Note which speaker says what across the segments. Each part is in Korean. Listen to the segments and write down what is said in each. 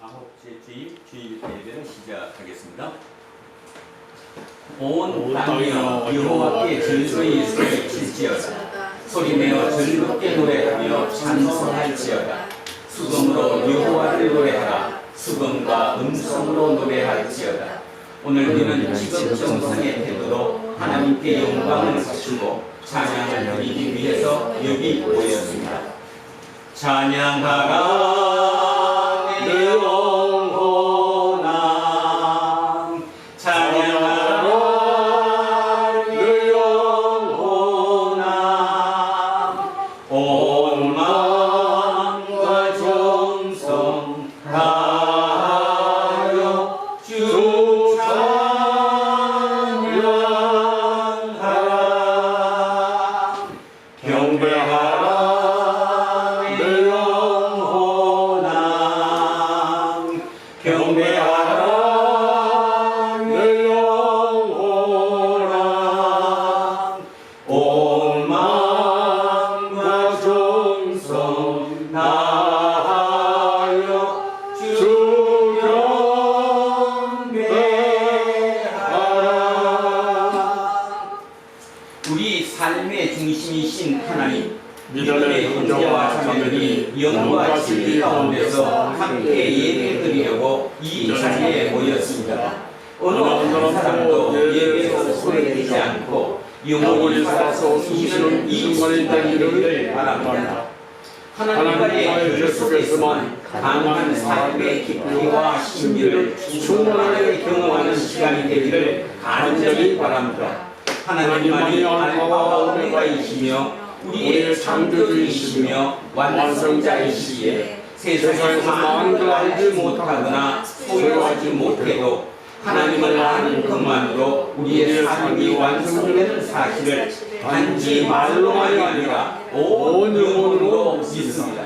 Speaker 1: 9째 주일 예배를 시작하겠습니다. 온 땅이여 여호와께 즐거이 소리칠지어다. 소리내어 즐겁게 노래하며 찬송할지어다. 수금으로 여호와를 노래하라. 수금과 음성으로 노래할지어다. 오늘 우리는 지금 정상의 태도로 하나님께 영광을 바치고 찬양을 드리기 위해서 여기 모였습니다. 찬양하라 내 영혼아, 찬양하라 내 영혼아, 온 마음과 정성 다하여 주 찬양하라. 경배하라 우리 삶의 중심이신 하나님, 믿음의 형제와 자매들이 영과 진리 가운데서 함께 예배드리려고 이 자리에 모였습니다. 어느 한 사람도 예배에서 소외되지 않고 영원히 살아서 숨쉬는 이 순간이 되기를 바랍니다. 하나님과의 교제 속에서만 강한 삶의 깊이와 신비를 충만하게 경험하는 시간이 되기를 간절히 바랍니다. 하나님만이 알파와 오메가이시며 우리의 창조주이시며 완성자이시기에 세상에서 만물을 알지 못하거나 소유하지 못해도 하나님을 아는 것만으로 우리의 삶이 완성되는 사실을 단지 말로만이 아니라 온 영혼으로 믿습니다.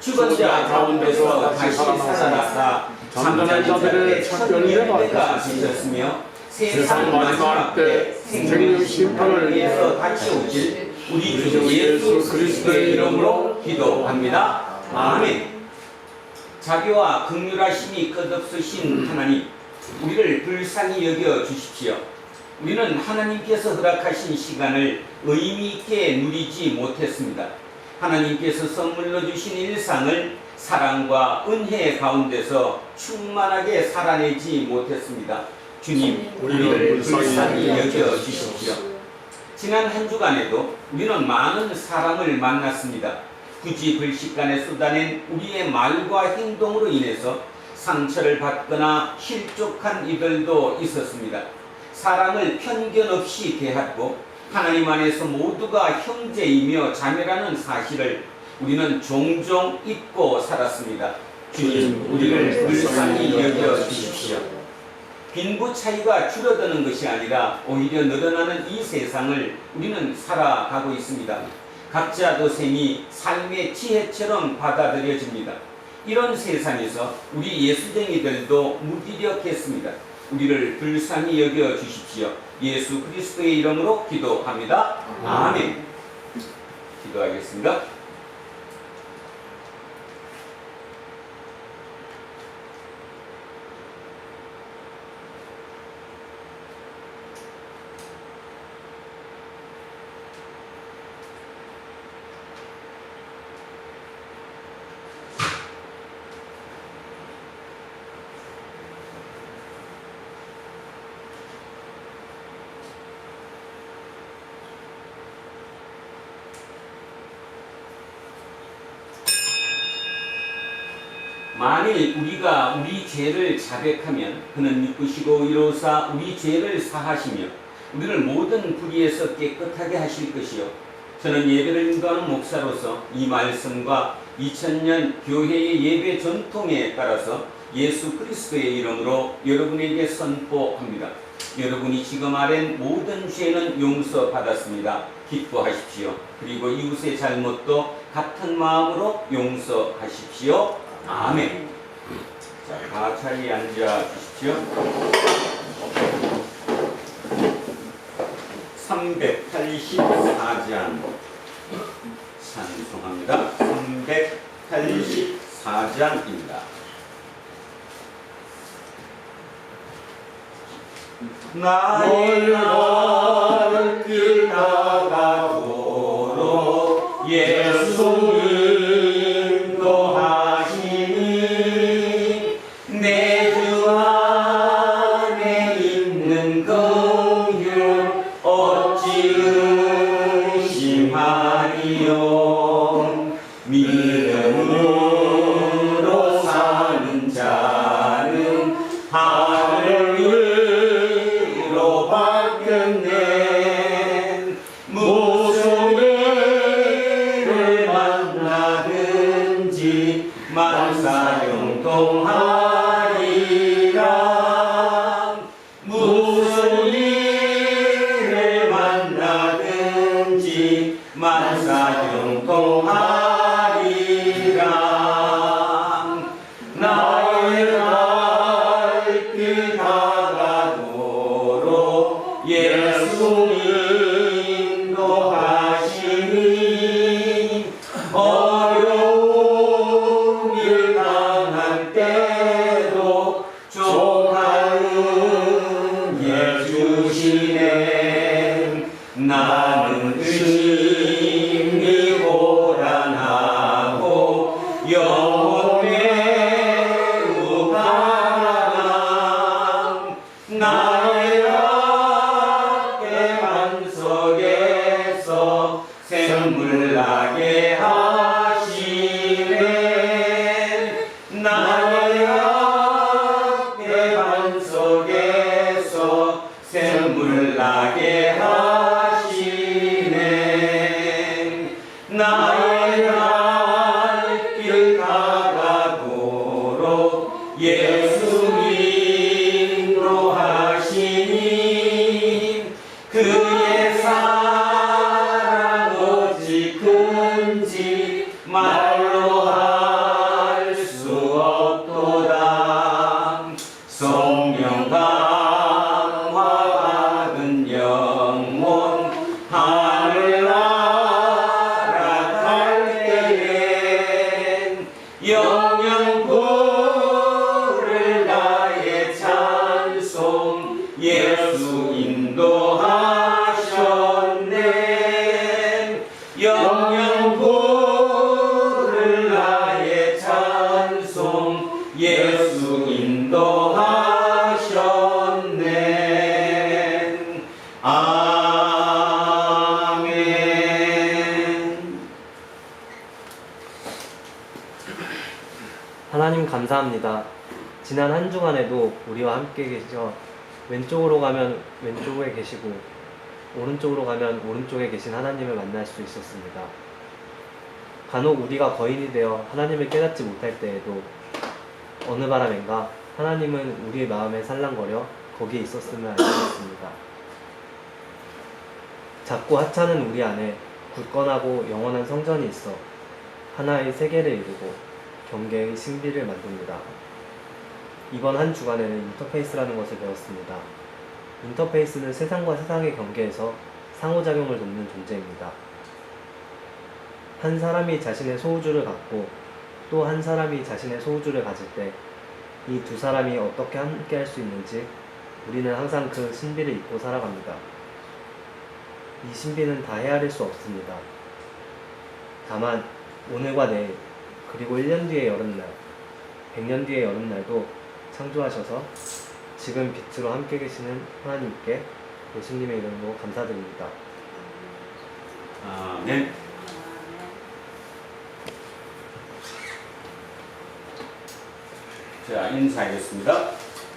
Speaker 1: 죽은 자 가운데서 다시 살아나사 잠자는 자들의 첫 열매가 되셨으며 세상 마지막 때 생명 심판을 위해서 다시 오실 우리 주 예수 그리스도의 이름으로 기도합니다. 아멘. 자비와 긍휼하심이 끝없으신 하나님, 우리를 불쌍히 여겨 주십시오. 우리는 하나님께서 허락하신 시간을 의미 있게 누리지 못했습니다. 하나님께서 선물로 주신 일상을 사랑과 은혜 가운데서 충만하게 살아내지 못했습니다. 주님, 우리를 불쌍히 여겨 주십시오. 지난 한 주간에도 우리는 많은 사람을 만났습니다. 굳이 불식간에 쏟아낸 우리의 말과 행동으로 인해서 상처를 받거나 실족한 이들도 있었습니다. 사람을 편견 없이 대하고 하나님 안에서 모두가 형제이며 자매라는 사실을 우리는 종종 잊고 살았습니다. 주님, 우리를 불쌍히 여겨 주십시오. 빈부 차이가 줄어드는 것이 아니라 오히려 늘어나는 이 세상을 우리는 살아가고 있습니다. 각자 도생이 삶의 지혜처럼 받아들여집니다. 이런 세상에서 우리 예수쟁이들도 무기력했습니다. 우리를 불쌍히 여겨 주십시오. 예수 그리스도의 이름으로 기도합니다. 아멘. 기도하겠습니다. 만일 우리가 우리 죄를 자백하면 그는 믿으시고 이로사 우리 죄를 사하시며 우리를 모든 불의에서 깨끗하게 하실 것이요. 저는 예배를 인도하는 목사로서 이 말씀과 2000년 교회의 예배 전통에 따라서 예수 그리스도의 이름으로 여러분에게 선포합니다. 여러분이 지금 아랜 모든 죄는 용서받았습니다. 기뻐하십시오. 그리고 이웃의 잘못도 같은 마음으로 용서하십시오. 아멘. 자, 다 자리에 앉아 주십시오. 384장 찬송합니다. 384장입니다. 나의 갈 나가도록 예수 인도하시니 내 주 안에 있는 긍휼 어찌 의심하리요. 믿음으로 사는 자는 하늘 위로 바뀌었네. 무슨 일을 만나든지 만사형통하리라. 무슨 일을 만나든지 만사형통하리라. 나의 갈 나가도록 예수 인도하시니 어려운 일 당할 때도 조카은 예 주시네. 나는 의심이 고란하고 영혼 매우 강한 나의 어깨 반석에서 샘물 나게 하시네. 나의 어깨 반석에서 샘물 나게 하시네. 나의 갈 나가도록 예수 인도하시니 그의 사랑 어찌 큰지 말로 할 수 없도다. 성령 강화받은 영혼 하늘나라 갈 때엔 영영 부를 나의 찬송 예수 인도하셨네. 영영 부를 나의 찬송 예수 인도하셨네. 아멘.
Speaker 2: 하나님 감사합니다. 지난 한 주간에도 우리와 함께 계셔 왼쪽으로 가면 왼쪽에 계시고 오른쪽으로 가면 오른쪽에 계신 하나님을 만날 수 있었습니다. 간혹 우리가 거인이 되어 하나님을 깨닫지 못할 때에도 어느 바람인가 하나님은 우리의 마음에 살랑거려 거기에 있었음을 알고 있습니다. 작고 하찮은 우리 안에 굳건하고 영원한 성전이 있어 하나의 세계를 이루고 경계의 신비를 만듭니다. 이번 한 주간에는 인터페이스라는 것을 배웠습니다. 인터페이스는 세상과 세상의 경계에서 상호작용을 돕는 존재입니다. 한 사람이 자신의 소우주를 갖고 또 한 사람이 자신의 소우주를 가질 때 이 두 사람이 어떻게 함께 할 수 있는지 우리는 항상 그 신비를 잊고 살아갑니다. 이 신비는 다 헤아릴 수 없습니다. 다만 오늘과 내일 그리고 1년 뒤의 여름날, 100년 뒤의 여름날도 창조하셔서 지금 빛으로 함께 계시는 하나님께 예수님의 이름으로 감사드립니다.
Speaker 1: 아멘. 자, 인사하겠습니다.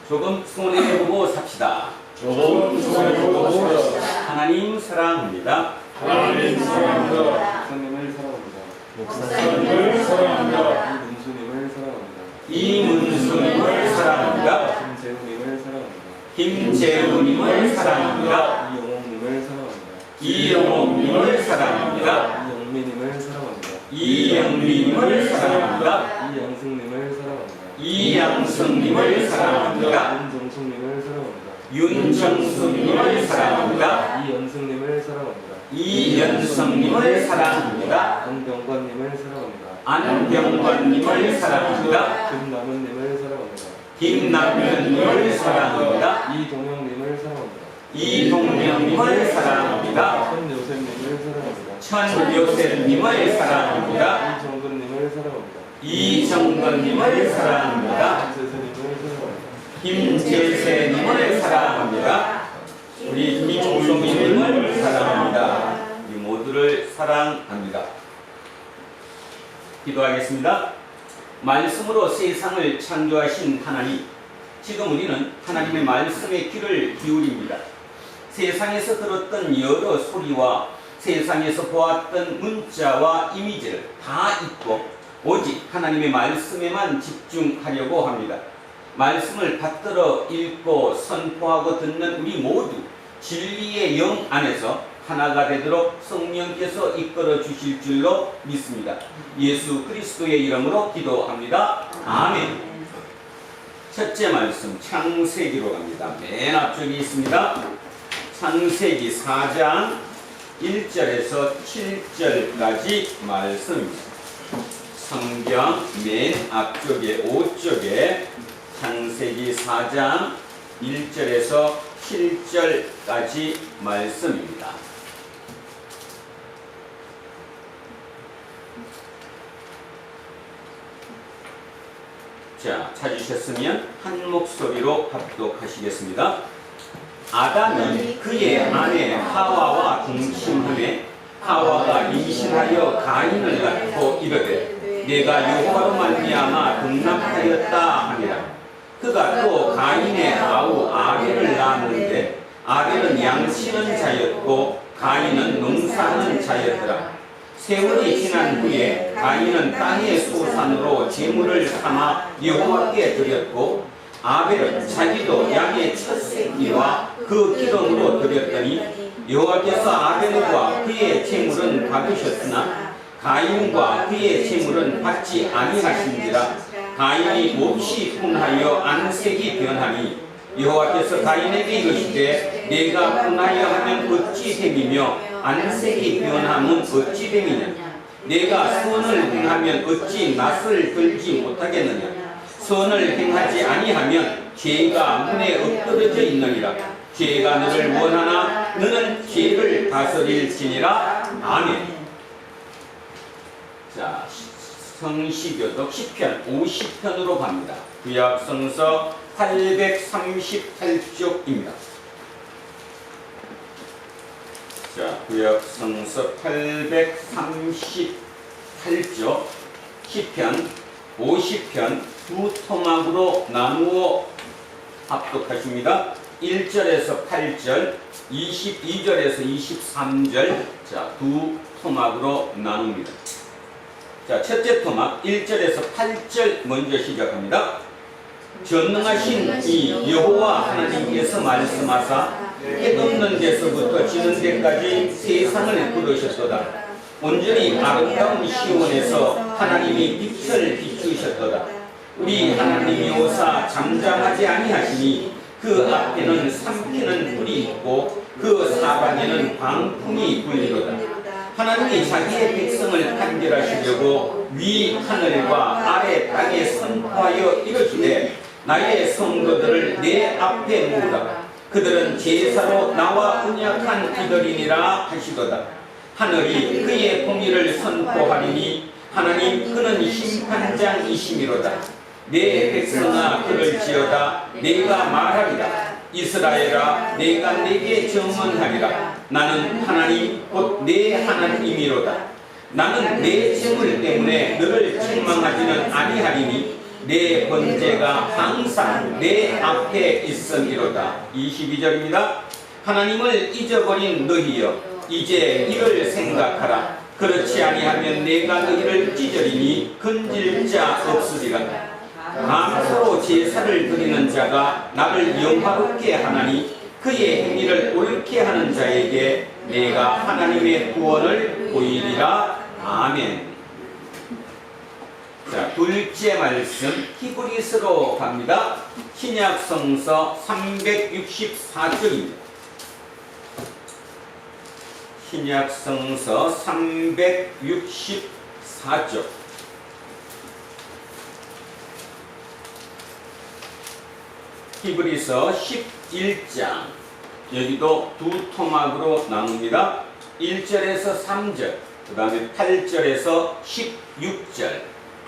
Speaker 1: 조금 손해보고 삽시다.
Speaker 3: 조금 손해보고 삽시다.
Speaker 1: 하나님 사랑합니다.
Speaker 3: 하나님 사랑합니다.
Speaker 4: 목사님을 사랑합니다.
Speaker 3: 목사님을 사랑합니다.
Speaker 4: 이문수님을 사랑합니다.
Speaker 1: 이문수님을 사랑합니다.
Speaker 4: 김재훈님을 사랑합니다.
Speaker 1: 김재훈님을 사랑합니다.
Speaker 4: 이영옥님을 사랑합니다.
Speaker 1: 이영옥님을 사랑합니다.
Speaker 4: 이영민님을 사랑합니다.
Speaker 1: 이영민님을 사랑합니다.
Speaker 4: 이영승님을 사랑합니다.
Speaker 1: 이양승님을 사랑합니다.
Speaker 4: 윤정숙님을 사랑합니다.
Speaker 1: 윤정숙님을 사랑합니다.
Speaker 4: 이연승님을 사랑합니다.
Speaker 1: 이연성님을 사랑합니다.
Speaker 4: 안병관님을 사랑합니다.
Speaker 1: 안병관님을 사랑합니다.
Speaker 4: 김남은님을 사랑합니다.
Speaker 1: 김남현님을 사랑합니다.
Speaker 4: 이동영님을
Speaker 1: 이동명님을 사랑합니다.
Speaker 4: 손요셉님을 사랑합니다.
Speaker 1: 천요셉님을 사랑합니다.
Speaker 4: 이정근님을 사랑합니다.
Speaker 1: 이정건님을 사랑합니다.
Speaker 4: 김세선님을 사랑합니다.
Speaker 1: 김재세님을 사랑합니다. 우리 김종민님을 사랑합니다. 우리 모두를 사랑합니다. 기도하겠습니다. 말씀으로 세상을 창조하신 하나님, 지금 우리는 하나님의 말씀에 귀를 기울입니다. 세상에서 들었던 여러 소리와 세상에서 보았던 문자와 이미지를 다 잊고 오직 하나님의 말씀에만 집중하려고 합니다. 말씀을 받들어 읽고 선포하고 듣는 우리 모두 진리의 영 안에서 하나가 되도록 성령께서 이끌어 주실 줄로 믿습니다. 예수 그리스도의 이름으로 기도합니다. 아멘. 첫째 말씀 창세기로 갑니다. 맨 앞쪽에 있습니다. 창세기 4장 1절에서 7절까지 말씀입니다. 성경 맨 앞쪽에 5쪽에 창세기 4장 1절에서 7절까지 말씀입니다. 자, 찾으셨으면 한 목소리로 합독하시겠습니다. 아담은 그의 아내 하와와 동침하매 하와가 임신하여 가인을 낳고 이르되 내가 여호와로 말미암아 등남하였다 하니라. 그가 또 가인의 아우 아벨을 낳았는데 아벨은 양치는 자였고 가인은 농사하는 자였더라. 세월이 지난 후에 가인은 땅의 소산으로 제물을 삼아 여호와께 드렸고 아벨은 자기도 양의 첫 새끼와 그 기름으로 드렸더니 여호와께서 아벨과 그의 제물은 받으셨으나 가인과 그의 제물은 받지 아니하신지라. 가인이 몹시 분하여 안색이 변하니 여호와께서 가인에게 이르시되 내가 분하여 하면 어찌 됨이며 안색이 변함은 어찌 됨이냐. 내가 선을 행하면 어찌 낯을 들지 못하겠느냐. 선을 행하지 아니하면 죄가 문에 엎드러져 있느니라. 죄가 너를 원하나 너는 죄를 다스릴지니라. 아멘. 자, 성시교독 10편 50편으로 갑니다. 구약성서 838쪽입니다. 자, 구약성서 838쪽 10편 50편 두 토막으로 나누어 합독하십니다. 1절에서 8절, 22절에서 23절, 자, 두 토막으로 나눕니다. 자, 첫째 토막 1절에서 8절 먼저 시작합니다. 전능하신 이 여호와 하나님께서 말씀하사 해 없는 데서부터 지는 데까지 세상을 부르셨도다. 온전히 아름다운 시온에서 하나님이 빛을 비추셨도다. 우리 하나님이 오사 잠잠하지 아니하시니 그 앞에는 삼키는 불이 있고 그 사방에는 광풍이 불리로다. 하나님이 자기의 백성을 판결하시려고 위 하늘과 아래 땅에 선포하여 이르시되 나의 성도들을 내 앞에 모으라. 그들은 제사로 나와 언약한 이들이니라 하시도다. 하늘이 그의 공의를 선포하리니 하나님 그는 심판장이시미로다. 내 백성아 그럴지어다. 내가 말하리라. 이스라엘아 내가 내게 증언하리라. 나는 하나님 곧 내 하나님이로다. 나는 내 재물 때문에 너를 책망하지는 아니하리니 내 번제가 항상 내 앞에 있음이로다. 22절입니다. 하나님을 잊어버린 너희여 이제 이를 생각하라. 그렇지 아니하면 내가 너희를 찢으리니 건질 자 없으리라. 감사로 제사를 드리는 자가 나를 영화롭게 하나니 그의 행위를 옳게 하는 자에게 내가 하나님의 구원을 보이리라. 아멘. 자, 둘째 말씀 히브리서로 갑니다. 신약성서 364쪽입니다. 신약성서 364쪽. 히브리서 11장 여기도 두 토막으로 나눕니다. 1절에서 3절, 그 다음에 8절에서 16절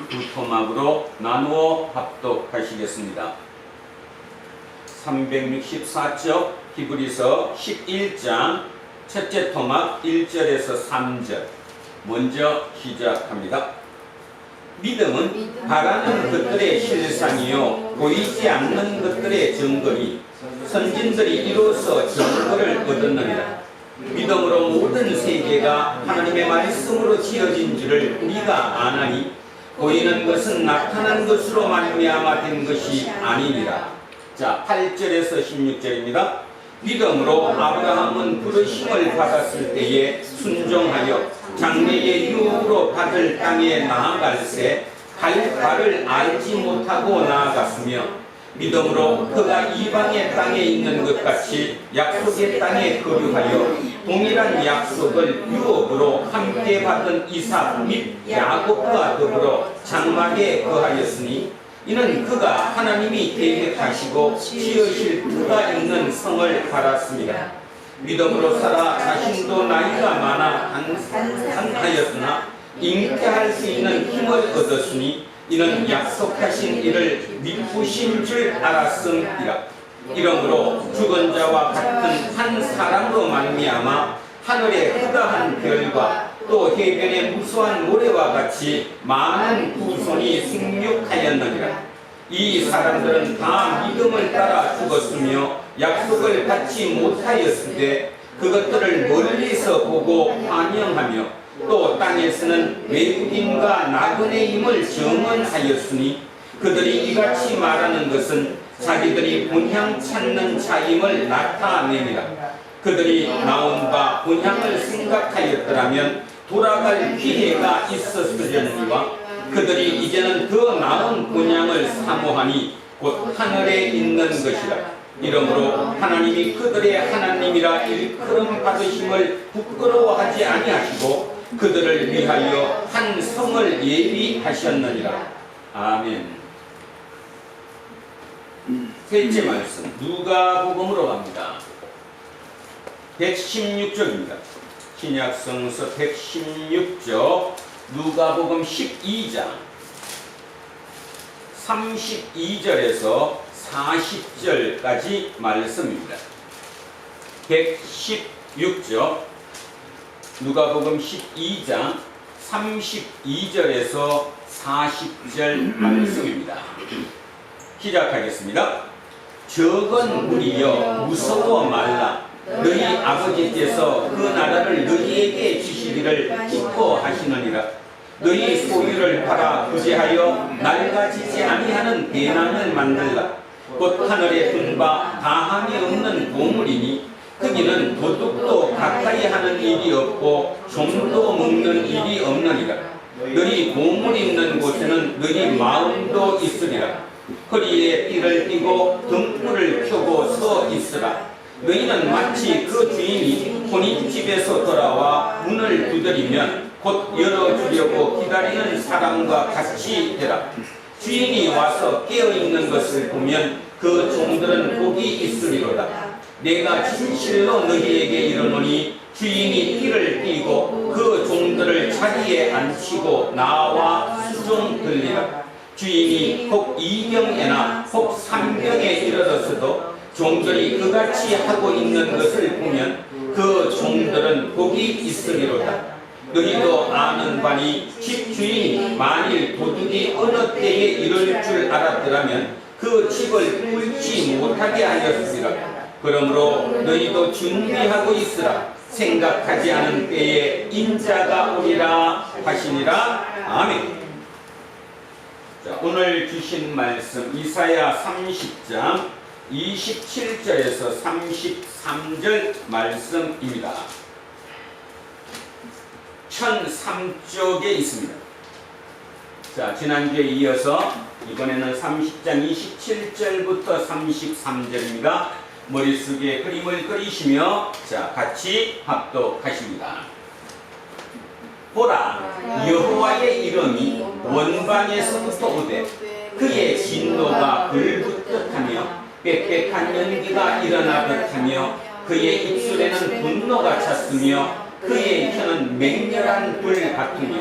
Speaker 1: 두 토막으로 나누어 합독하시겠습니다. 364쪽 히브리서 11장 첫째 토막 1절에서 3절 먼저 시작합니다. 믿음은 바라는 것들의 실상이요 보이지 않는 것들의 증거니 선진들이 이로써 증거를 얻었느니라. 믿음으로 모든 세계가 하나님의 말씀으로 지어진 줄을 우리가 아나니 보이는 것은 나타난 것으로 말미암아 된 것이 아니니라. 자, 8절에서 16절입니다. 믿음으로 아브라함은 부르심을 받았을 때에 순종하여 장래의 유업으로 받을 땅에 나아갈새 갈 바를 알지 못하고 나아갔으며 믿음으로 그가 이방의 땅에 있는 것 같이 약속의 땅에 거류하여 동일한 약속을 유업으로 함께 받은 이삭 및 야곱과 더불어 장막에 거하였으니 이는 그가 하나님이 계획하시고 지으실 그가 있는 성을 바랐습니다. 믿음으로 살아 자신도 나이가 많아 간하였으나 잉태할 수 있는 힘을 얻었으니 이는 약속하신 이를 미쁘신 줄 알았음이라. 이러므로 죽은 자와 같은 한 사람으로 말미암아 하늘의 후다한 별과 또 해변의 무수한 모래와 같이 많은 후손이 생육하였느니라. 이 사람들은 다 믿음을 따라 죽었으며 약속을 받지 못하였을 때 그것들을 멀리서 보고 환영하며 또 땅에서는 외국인과 나그네임을 증언하였으니 그들이 이같이 말하는 것은 자기들이 본향 찾는 자임을 나타내니라. 그들이 나온 바 본향을 생각하였더라면 돌아갈 기회가 있었으려니와 그들이 이제는 더 나은 본향을 사모하니 곧 하늘에 있는 것이라. 이러므로 하나님이 그들의 하나님이라 일컬음 받으심을 부끄러워하지 아니하시고 그들을 위하여 한 성을 예비하셨느니라. 아멘. 셋째 말씀 누가복음으로 갑니다. 116쪽입니다. 신약성서 116쪽 누가복음 12장 32절에서 40절까지 말씀입니다. 116쪽 누가복음 12장 32절에서 40절 말씀입니다. 시작하겠습니다. 적은 무리여 무서워 말라. 너희 아버지께서 그 나라를 너희에게 주시기를 기뻐하시느니라. 너희 소유를 팔아 구제하여 낡아지지 아니하는 배낭을 만들라. 곧 하늘에 둔 바 다함이 없는 보물이니 거기는 도둑도 가까이 하는 일이 없고 좀도 먹는 일이 없느니라. 너희 보물 있는 곳에는 너희 마음도 있으리라. 허리에 띠를 띠고 등불을 켜고 서 있으라. 너희는 마치 그 주인이 혼인집에서 돌아와 문을 두드리면 곧 열어주려고 기다리는 사람과 같이 되라. 주인이 와서 깨어있는 것을 보면 그 종들은 복이 있으리로다. 내가 진실로 너희에게 이르노니 주인이 띠를 띠고 그 종들을 자리에 앉히고 나와 수종 들리라. 주인이 혹 2경에나 혹 3경에 이르렀어도 종들이 그같이 하고 있는 것을 보면 그 종들은 복이 있으리로다. 너희도 아는 바니 집 주인이 만일 도둑이 어느 때에 이를 줄 알았더라면 그 집을 꿀지 못하게 하였으리라. 그러므로 너희도 준비하고 있으라. 생각하지 않은 때에 인자가 오리라 하시니라. 아멘. 자, 오늘 주신 말씀 이사야 30장 27절에서 33절 말씀입니다. 1003쪽에 있습니다. 자, 지난주에 이어서 이번에는 30장 27절부터 33절입니다. 머릿속에 그림을 그리시며 자, 같이 합독하십니다. 보라, 여호와의 이름이 원방에서부터 오되 그의 진노가 불붙듯하며 빽빽한 연기가 일어나듯하며 그의 입술에는 분노가 찼으며 그의 혀는 맹렬한 불 같으며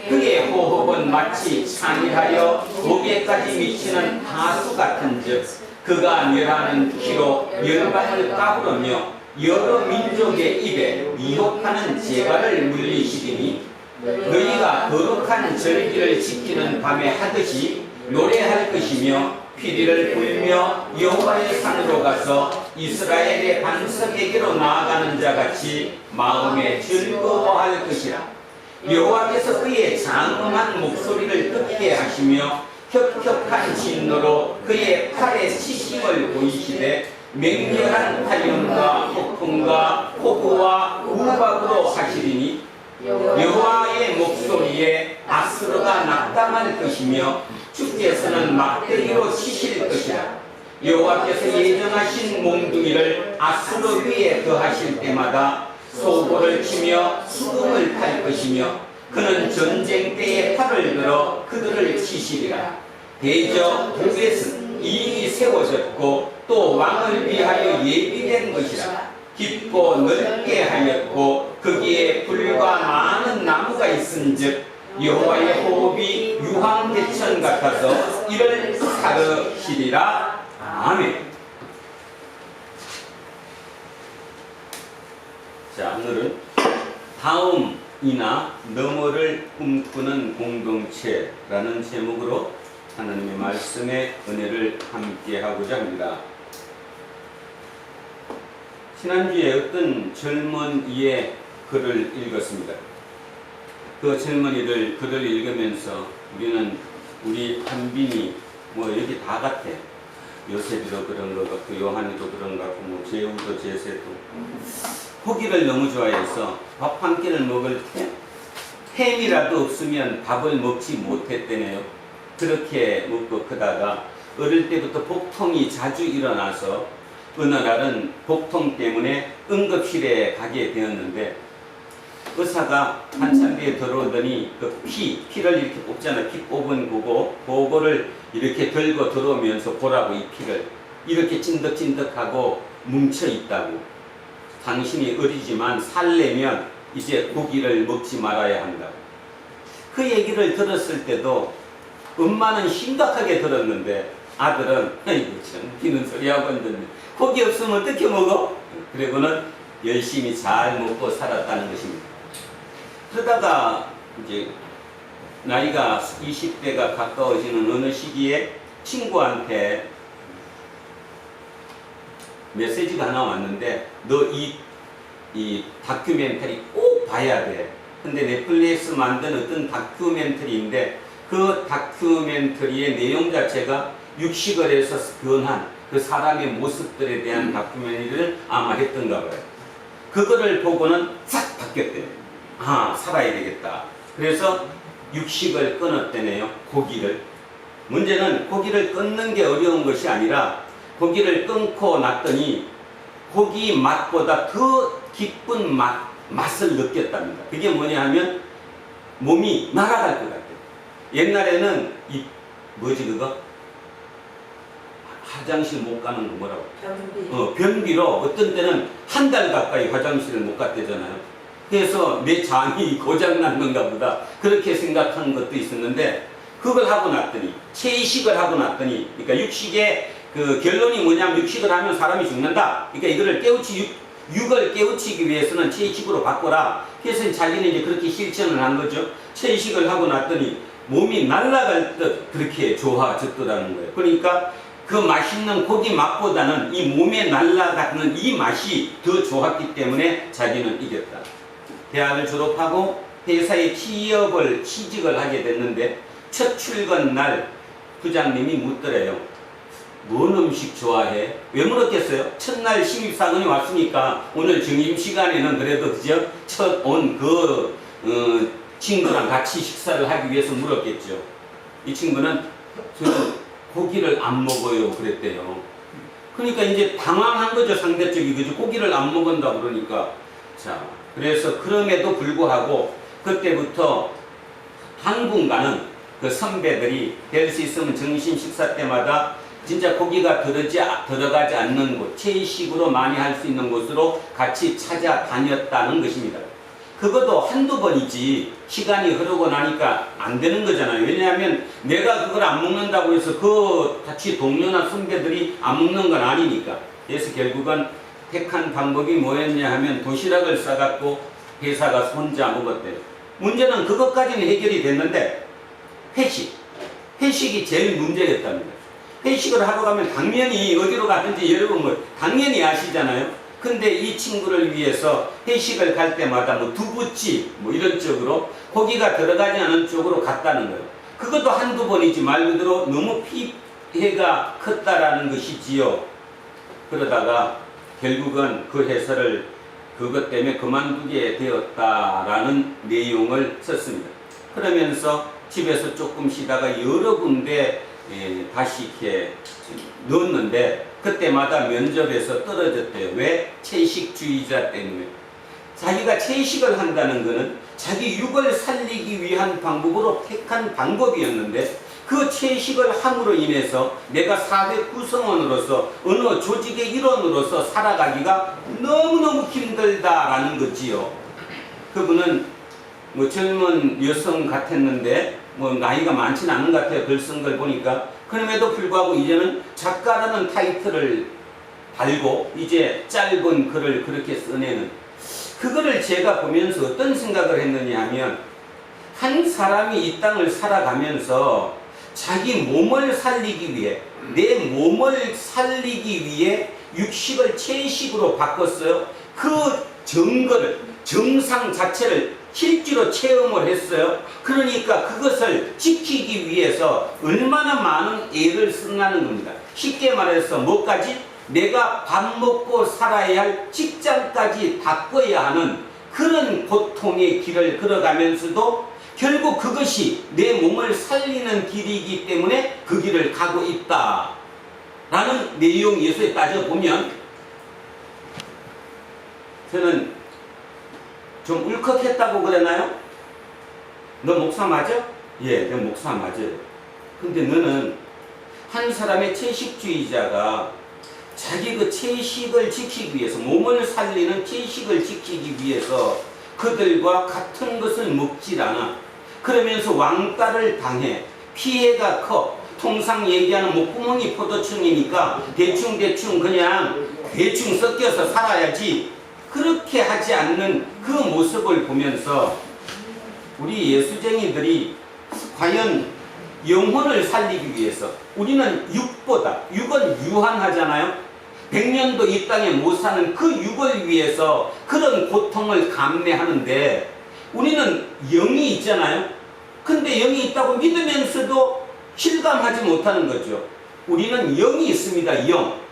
Speaker 1: 그의 호흡은 마치 상일하여 목에까지 미치는 하수 같은즉 그가 멸하는 키로 열방을 까부르며 여러 민족의 입에 미혹하는 재갈을 물리시리니 너희가 거룩한 절기를 지키는 밤에 하듯이 노래할 것이며 피리를 불며 여호와의 산으로 가서 이스라엘의 반석에게로 나아가는 자같이 마음에 즐거워할 것이라. 여호와께서 그의 장엄한 목소리를 듣게 하시며 혁혁한 진노로 그의 팔에 치심을 보이시되 맹렬한 화염과 폭풍과 폭우와 우박으로 하시리니 여호와의 목소리에 아스르가 낙담할 것이며 주께서는 막대기로 치실 것이라. 여호와께서 예정하신 몽둥이를 아스르 위에 더하실 때마다 소고를 치며 수금을 탈 것이며 그는 전쟁 때에 팔을 들어 그들을 치시리라. 대저 북에서 이익이 세워졌고 또 왕을 위하여 예비된 것이라. 깊고 넓게 하였고 거기에 불과 많은 나무가 있은즉 여호와의 호흡이 유황대천 같아서 이를 사르시리라. 아멘. 자, 오늘은 다음이나 너머를 꿈꾸는 공동체라는 제목으로 하나님의 말씀의 은혜를 함께 하고자 합니다. 지난주에 어떤 젊은이의 글을 읽었습니다. 그 젊은이들 글을 읽으면서 우리 한빈이 뭐 여기 다 같아. 요셉이도 그런 것 같고 요한이도 그런 것 같고 뭐 제우도 제세도 고기를 너무 좋아해서 밥 한 끼를 먹을 때 햄이라도 없으면 밥을 먹지 못했대네요. 그렇게 먹고 크다가 어릴 때부터 복통이 자주 일어나서 어느 날은 복통 때문에 응급실에 가게 되었는데 의사가 한참 뒤에 들어오더니 그 피를 이렇게 뽑잖아요. 피 뽑은 그거를 이렇게 들고 들어오면서 보라고 이 피를 이렇게 찐득찐득하고 뭉쳐 있다고. 당신이 어리지만 살려면 이제 고기를 먹지 말아야 한다고. 그 얘기를 들었을 때도 엄마는 심각하게 들었는데 아들은 아이고 참 비는 소리하고 있는데 고기 없으면 어떻게 먹어? 그리고는 열심히 잘 먹고 살았다는 것입니다. 그러다가 이제 나이가 20대가 가까워지는 어느 시기에 친구한테 메시지가 하나 왔는데 너 이 다큐멘터리 꼭 봐야 돼. 근데 넷플릭스 만든 어떤 다큐멘터리인데 그 다큐멘터리의 내용 자체가 육식을 해서 변한 그 사람의 모습들에 대한 다큐멘터리를 아마 했던가 봐요. 그거를 보고는 싹 바뀌었대요. 아, 살아야 되겠다. 그래서 육식을 끊었대네요. 고기를. 문제는 고기를 끊는 게 어려운 것이 아니라 고기를 끊고 났더니 고기 맛보다 더 깊은 맛을 느꼈답니다. 그게 뭐냐 하면 몸이 날아갈 것 같아요. 옛날에는 뭐지 그거? 화장실 못 가는 거 뭐라고? 변비로 어떤 때는 한 달 가까이 화장실을 못 갔대잖아요. 그래서 내 장이 고장난 건가 보다 그렇게 생각한 것도 있었는데 그걸 하고 났더니 채식을 하고 났더니 그러니까 육식의 그 결론이 뭐냐면 육식을 하면 사람이 죽는다. 그러니까 이거를 육을 깨우치기 위해서는 채식으로 바꿔라. 그래서 자기는 이제 그렇게 실천을 한 거죠. 채식을 하고 났더니 몸이 날아갈 듯 그렇게 좋아졌더라는 거예요. 그러니까 그 맛있는 고기 맛보다는 이 몸에 날아가는 이 맛이 더 좋았기 때문에 자기는 이겼다. 대학을 졸업하고 회사에 취직을 하게 됐는데 첫 출근 날 부장님이 묻더래요. 뭔 음식 좋아해? 왜 물었겠어요? 첫날 신입사원이 왔으니까 오늘 점심시간에는 그래도 그저 첫 온 친구랑 같이 식사를 하기 위해서 물었겠죠. 이 친구는 저는 고기를 안 먹어요 그랬대요. 그러니까 이제 당황한 거죠. 상대적이 그죠. 고기를 안 먹는다 그러니까. 자, 그래서 그럼에도 불구하고 그때부터 당분간은 그 선배들이 될 수 있으면 점심 식사 때마다 진짜 고기가 들어가지 않는 곳, 채식으로 많이 할 수 있는 곳으로 같이 찾아다녔다는 것입니다. 그것도 한두 번이지 시간이 흐르고 나니까 안 되는 거잖아요. 왜냐하면 내가 그걸 안 먹는다고 해서 그 같이 동료나 선배들이 안 먹는 건 아니니까. 그래서 결국은 택한 방법이 뭐였냐 하면 도시락을 싸갖고 회사 가서 혼자 먹었대요. 문제는 그것까지는 해결이 됐는데 회식이 제일 문제였답니다. 회식을 하러 가면 당연히 어디로 가든지 여러분 뭐 당연히 아시잖아요. 근데 이 친구를 위해서 회식을 갈 때마다 뭐 두부집 뭐 이런 쪽으로 고기가 들어가지 않은 쪽으로 갔다는 거예요. 그것도 한두 번이지 말 그대로 너무 피해가 컸다라는 것이지요. 그러다가 결국은 그 회사를 그것 때문에 그만두게 되었다라는 내용을 썼습니다. 그러면서 집에서 조금 쉬다가 여러 군데 다시 이렇게 넣었는데 그때마다 면접에서 떨어졌대요. 왜? 채식주의자 때문에. 자기가 채식을 한다는 것은 자기 육을 살리기 위한 방법으로 택한 방법이었는데 그 채식을 함으로 인해서 내가 사회 구성원으로서 어느 조직의 일원으로서 살아가기가 너무너무 힘들다라는 거지요. 그분은 뭐 젊은 여성 같았는데 뭐 나이가 많지는 않은 것 같아요. 글 쓴 걸 보니까. 그럼에도 불구하고 이제는 작가라는 타이틀을 달고 이제 짧은 글을 그렇게 써내는, 그거를 제가 보면서 어떤 생각을 했느냐 하면 한 사람이 이 땅을 살아가면서 자기 몸을 살리기 위해, 내 몸을 살리기 위해 육식을 채식으로 바꿨어요. 그 증거를, 정상 자체를 실제로 체험을 했어요. 그러니까 그것을 지키기 위해서 얼마나 많은 애를 쓴다는 겁니다. 쉽게 말해서 뭐까지? 내가 밥 먹고 살아야 할 직장까지 바꿔야 하는 그런 고통의 길을 걸어가면서도 결국 그것이 내 몸을 살리는 길이기 때문에 그 길을 가고 있다 라는 내용 예수에 따져보면 저는 좀 울컥했다고 그러나요? 너 목사 맞아? 예, 내 목사 맞아요. 근데 너는 한 사람의 채식주의자가 자기 그 채식을 지키기 위해서, 몸을 살리는 채식을 지키기 위해서 그들과 같은 것을 먹질 않아. 그러면서 왕따를 당해. 피해가 커. 통상 얘기하는 목구멍이 포도청이니까 대충 그냥 대충 섞여서 살아야지. 그렇게 하지 않는 그 모습을 보면서 우리 예수쟁이들이 과연 영혼을 살리기 위해서, 우리는 육은 유한하잖아요. 100년도 이 땅에 못 사는 그 육을 위해서 그런 고통을 감내하는데 우리는 영이 있잖아요. 근데 영이 있다고 믿으면서도 실감하지 못하는 거죠. 우리는 영이 있습니다. 영.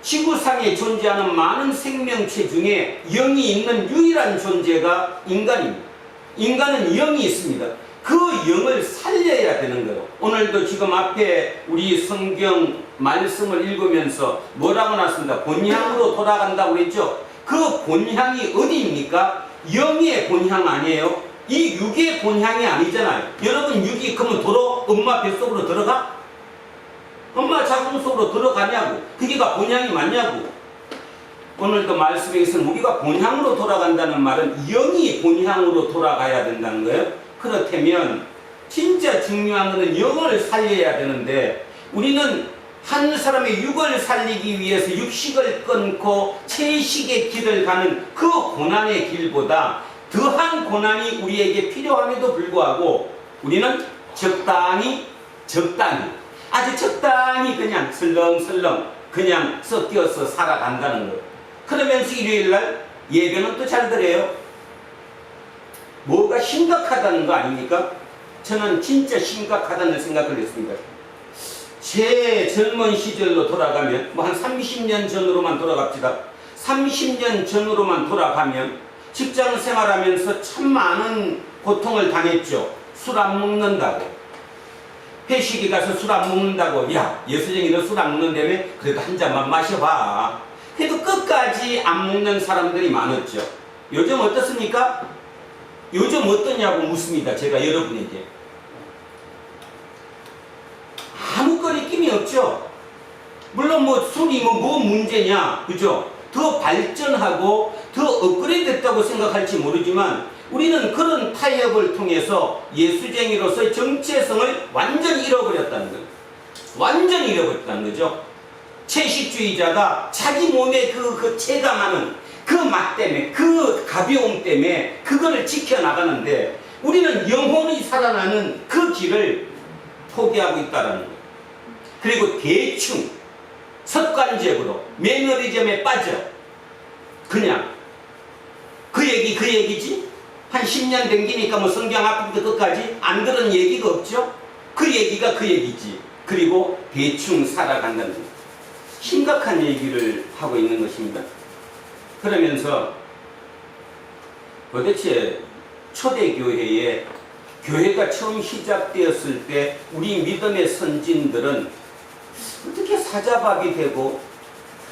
Speaker 1: 지구상에 존재하는 많은 생명체 중에 영이 있는 유일한 존재가 인간입니다. 인간은 영이 있습니다. 그 영을 살려야 되는 거예요. 오늘도 지금 앞에 우리 성경 말씀을 읽으면서 뭐라고 나왔습니다. 본향으로 돌아간다고 그랬죠. 그 본향이 어디입니까? 영의 본향 아니에요? 이 육의 본향이 아니잖아요. 여러분 육이 그러면 엄마 뱃속으로 들어가? 엄마 자궁 속으로 들어가냐고. 그게가 본향이 맞냐고. 오늘도 말씀에서는 우리가 본향으로 돌아간다는 말은 영이 본향으로 돌아가야 된다는 거예요. 그렇다면 진짜 중요한 것은 영을 살려야 되는데 우리는 한 사람의 육을 살리기 위해서 육식을 끊고 채식의 길을 가는 그 고난의 길보다 더한 고난이 우리에게 필요함에도 불구하고 우리는 적당히 아주 적당히 그냥 슬렁슬렁 그냥 섞여서 살아간다는 거예요. 그러면서 일요일날 예배는 또 잘 드려요. 뭐가 심각하다는 거 아닙니까? 저는 진짜 심각하다는 생각을 했습니다. 제 젊은 시절로 돌아가면 뭐 한 30년 전으로만 돌아갑시다. 30년 전으로만 돌아가면 직장 생활하면서 참 많은 고통을 당했죠. 술 안 먹는다고. 회식에 가서 술 안 먹는다고. 야, 예수쟁이 너 술 안 먹는다며? 그래도 한 잔만 마셔봐. 그래도 끝까지 안 먹는 사람들이 많았죠. 요즘 어떻습니까? 요즘 어떠냐고 묻습니다. 제가 여러분에게. 아무 거리낌이 없죠. 물론 뭐 술이 뭐 문제냐, 그죠? 더 발전하고 더 업그레이드 됐다고 생각할지 모르지만 우리는 그런 타협을 통해서 예수쟁이로서의 정체성을 완전히 잃어버렸다는 거예요. 완전히 잃어버렸다는 거죠. 채식주의자가 자기 몸에 그 체감하는 그 맛 때문에, 그 가벼움 때문에 그거를 지켜나가는데 우리는 영혼이 살아나는 그 길을 포기하고 있다는 거예요. 그리고 대충 습관적으로 매너리즘에 빠져 그냥 그 얘기지? 한 10년 댕기니까 뭐 성경 앞부터 끝까지 안 들은 얘기가 없죠? 그 얘기가 그 얘기지. 그리고 대충 살아간다는 거예요. 심각한 얘기를 하고 있는 것입니다. 그러면서 도대체 초대교회에 교회가 처음 시작되었을 때 우리 믿음의 선진들은 어떻게 사자밥이 되고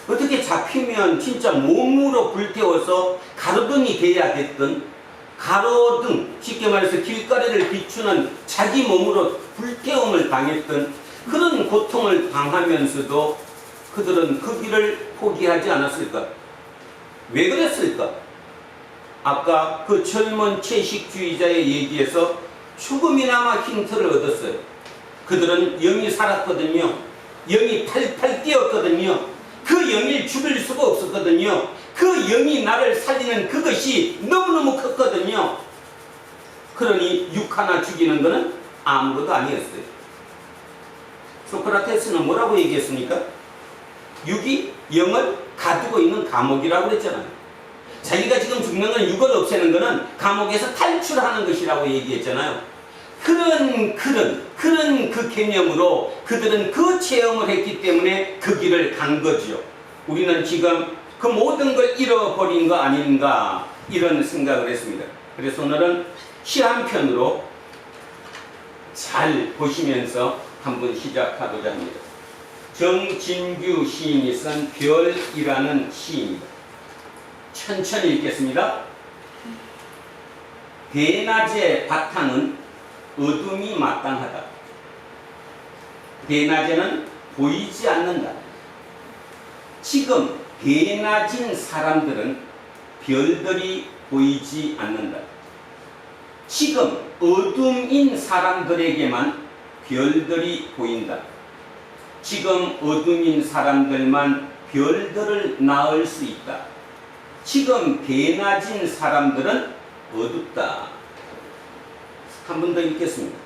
Speaker 1: 어떻게 잡히면 진짜 몸으로 불태워서 가로등이 돼야 됐던 가로등, 쉽게 말해서 길거리를 비추는 자기 몸으로 불태움을 당했던 그런 고통을 당하면서도 그들은 그 길을 포기하지 않았을까? 왜 그랬을까? 아까 그 젊은 채식주의자의 얘기에서 조금이나마 힌트를 얻었어요. 그들은 영이 살았거든요. 영이 팔팔 뛰었거든요. 그 영을 죽일 수가 없었거든요. 그 영이 나를 살리는 그것이 너무너무 컸거든요. 그러니 육 하나 죽이는 것은 아무것도 아니었어요. 소크라테스는 뭐라고 얘기했습니까? 육이 영을 가두고 있는 감옥이라고 그랬잖아요. 자기가 지금 죽는 건 육을 없애는 것은 감옥에서 탈출하는 것이라고 얘기했잖아요. 그런 그 개념으로 그들은 그 체험을 했기 때문에 그 길을 간 거죠. 우리는 지금 그 모든 걸 잃어버린 거 아닌가 이런 생각을 했습니다. 그래서 오늘은 시 한 편으로 잘 보시면서 한번 시작하고자 합니다. 정진규 시인이 쓴 별이라는 시입니다. 천천히 읽겠습니다. 대낮의 바탕은 어둠이 마땅하다. 대낮에는 보이지 않는다. 지금 대낮인 사람들은 별들이 보이지 않는다. 지금 어둠인 사람들에게만 별들이 보인다. 지금 어둠인 사람들만 별들을 낳을 수 있다. 지금 대낮인 사람들은 어둡다. 한 번 더 읽겠습니다.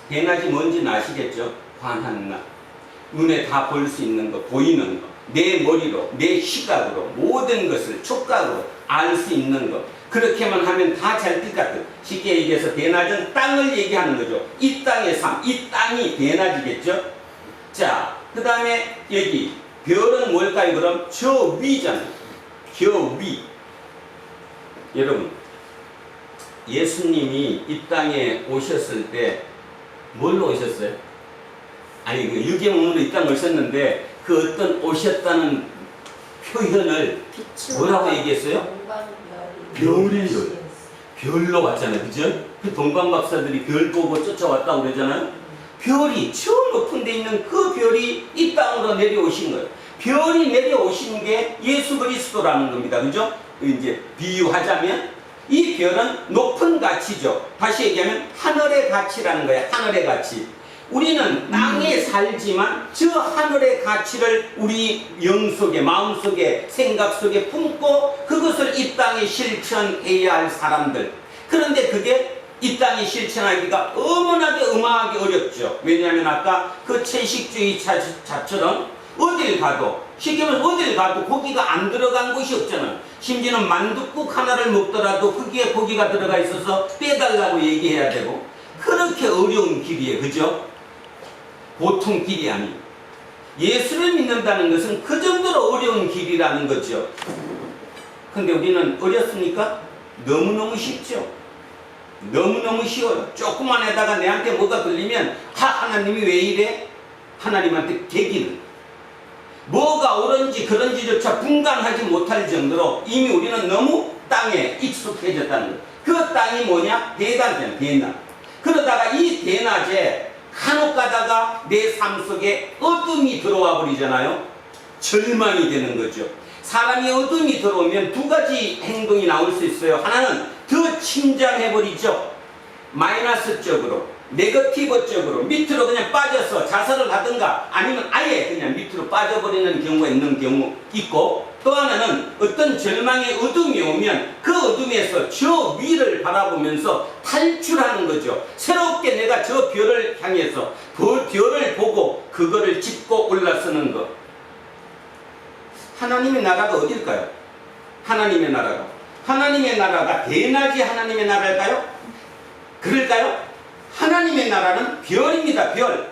Speaker 1: 대낮이 뭔지는 아시겠죠? 환한 낮. 눈에 다 볼 수 있는 거, 보이는 거, 내 머리로, 내 시각으로 모든 것을 촉각으로 알 수 있는 거. 그렇게만 하면 다 잘 될 것 같아요. 쉽게 얘기해서 대낮은 땅을 얘기하는 거죠. 이 땅의 삶, 이 땅이 대낮이겠죠. 자, 그 다음에 여기 별은 뭘까요? 그럼 저 위잖아요. 저 위. 여러분, 예수님이 이 땅에 오셨을 때 뭘로 오셨어요? 아니, 그 유경으로 이 땅에 오셨는데 그 어떤 오셨다는 표현을 뭐라고 얘기했어요? 별로 왔잖아요. 그죠? 그 동방박사들이 별 보고 쫓아왔다고 그러잖아요. 별이 처음 높은 데 있는 그 별이 이 땅으로 내려오신 거예요. 별이 내려오신 게 예수 그리스도라는 겁니다. 그죠? 이제 비유하자면 이 별은 높은 가치죠. 다시 얘기하면 하늘의 가치라는 거예요. 하늘의 가치. 우리는 땅에 살지만 저 하늘의 가치를 우리 영 속에, 마음 속에, 생각 속에 품고 그것을 이 땅에 실천해야 할 사람들. 그런데 그게 이 땅에 실천하기가 어머나게 음하기 어렵죠. 왜냐하면 아까 그 채식주의자처럼 어딜 가도, 쉽게 말해서 어딜 가도 고기가 안 들어간 곳이 없잖아요. 심지어는 만둣국 하나를 먹더라도 거기에 고기가 들어가 있어서 빼달라고 얘기해야 되고, 그렇게 어려운 길이에요. 그죠? 보통 길이 아니에요. 예수를 믿는다는 것은 그 정도로 어려운 길이라는 거죠. 근데 우리는 어렵습니까? 너무너무 쉽죠. 너무너무 쉬워요. 조그만 에다가 내한테 뭐가 걸리면 하나님이 왜 이래? 하나님한테 개기는 뭐가 옳은지 그런지조차 분간하지 못할 정도로 이미 우리는 너무 땅에 익숙해졌다는 거예요. 그 땅이 뭐냐? 대낮이잖아요. 대낮. 그러다가 이 대낮에 간혹 가다가 내 삶 속에 어둠이 들어와 버리잖아요. 절망이 되는 거죠. 사람이 어둠이 들어오면 두 가지 행동이 나올 수 있어요. 하나는 더 침잠해버리죠. 마이너스적으로, 네거티브적으로 밑으로 그냥 빠져서 자살을 하든가 아니면 아예 그냥 밑으로 빠져버리는 경우가 있는 경우 있고, 또 하나는 어떤 절망의 어둠이 오면 그 어둠에서 저 위를 바라보면서 탈출하는 거죠. 새롭게 내가 저 별을 향해서 그 별을 보고 그거를 짚고 올라서는 것. 하나님의 나라가 어딜까요? 하나님의 나라가 대낮이 하나님의 나라일까요? 그럴까요? 하나님의 나라는 별입니다. 별.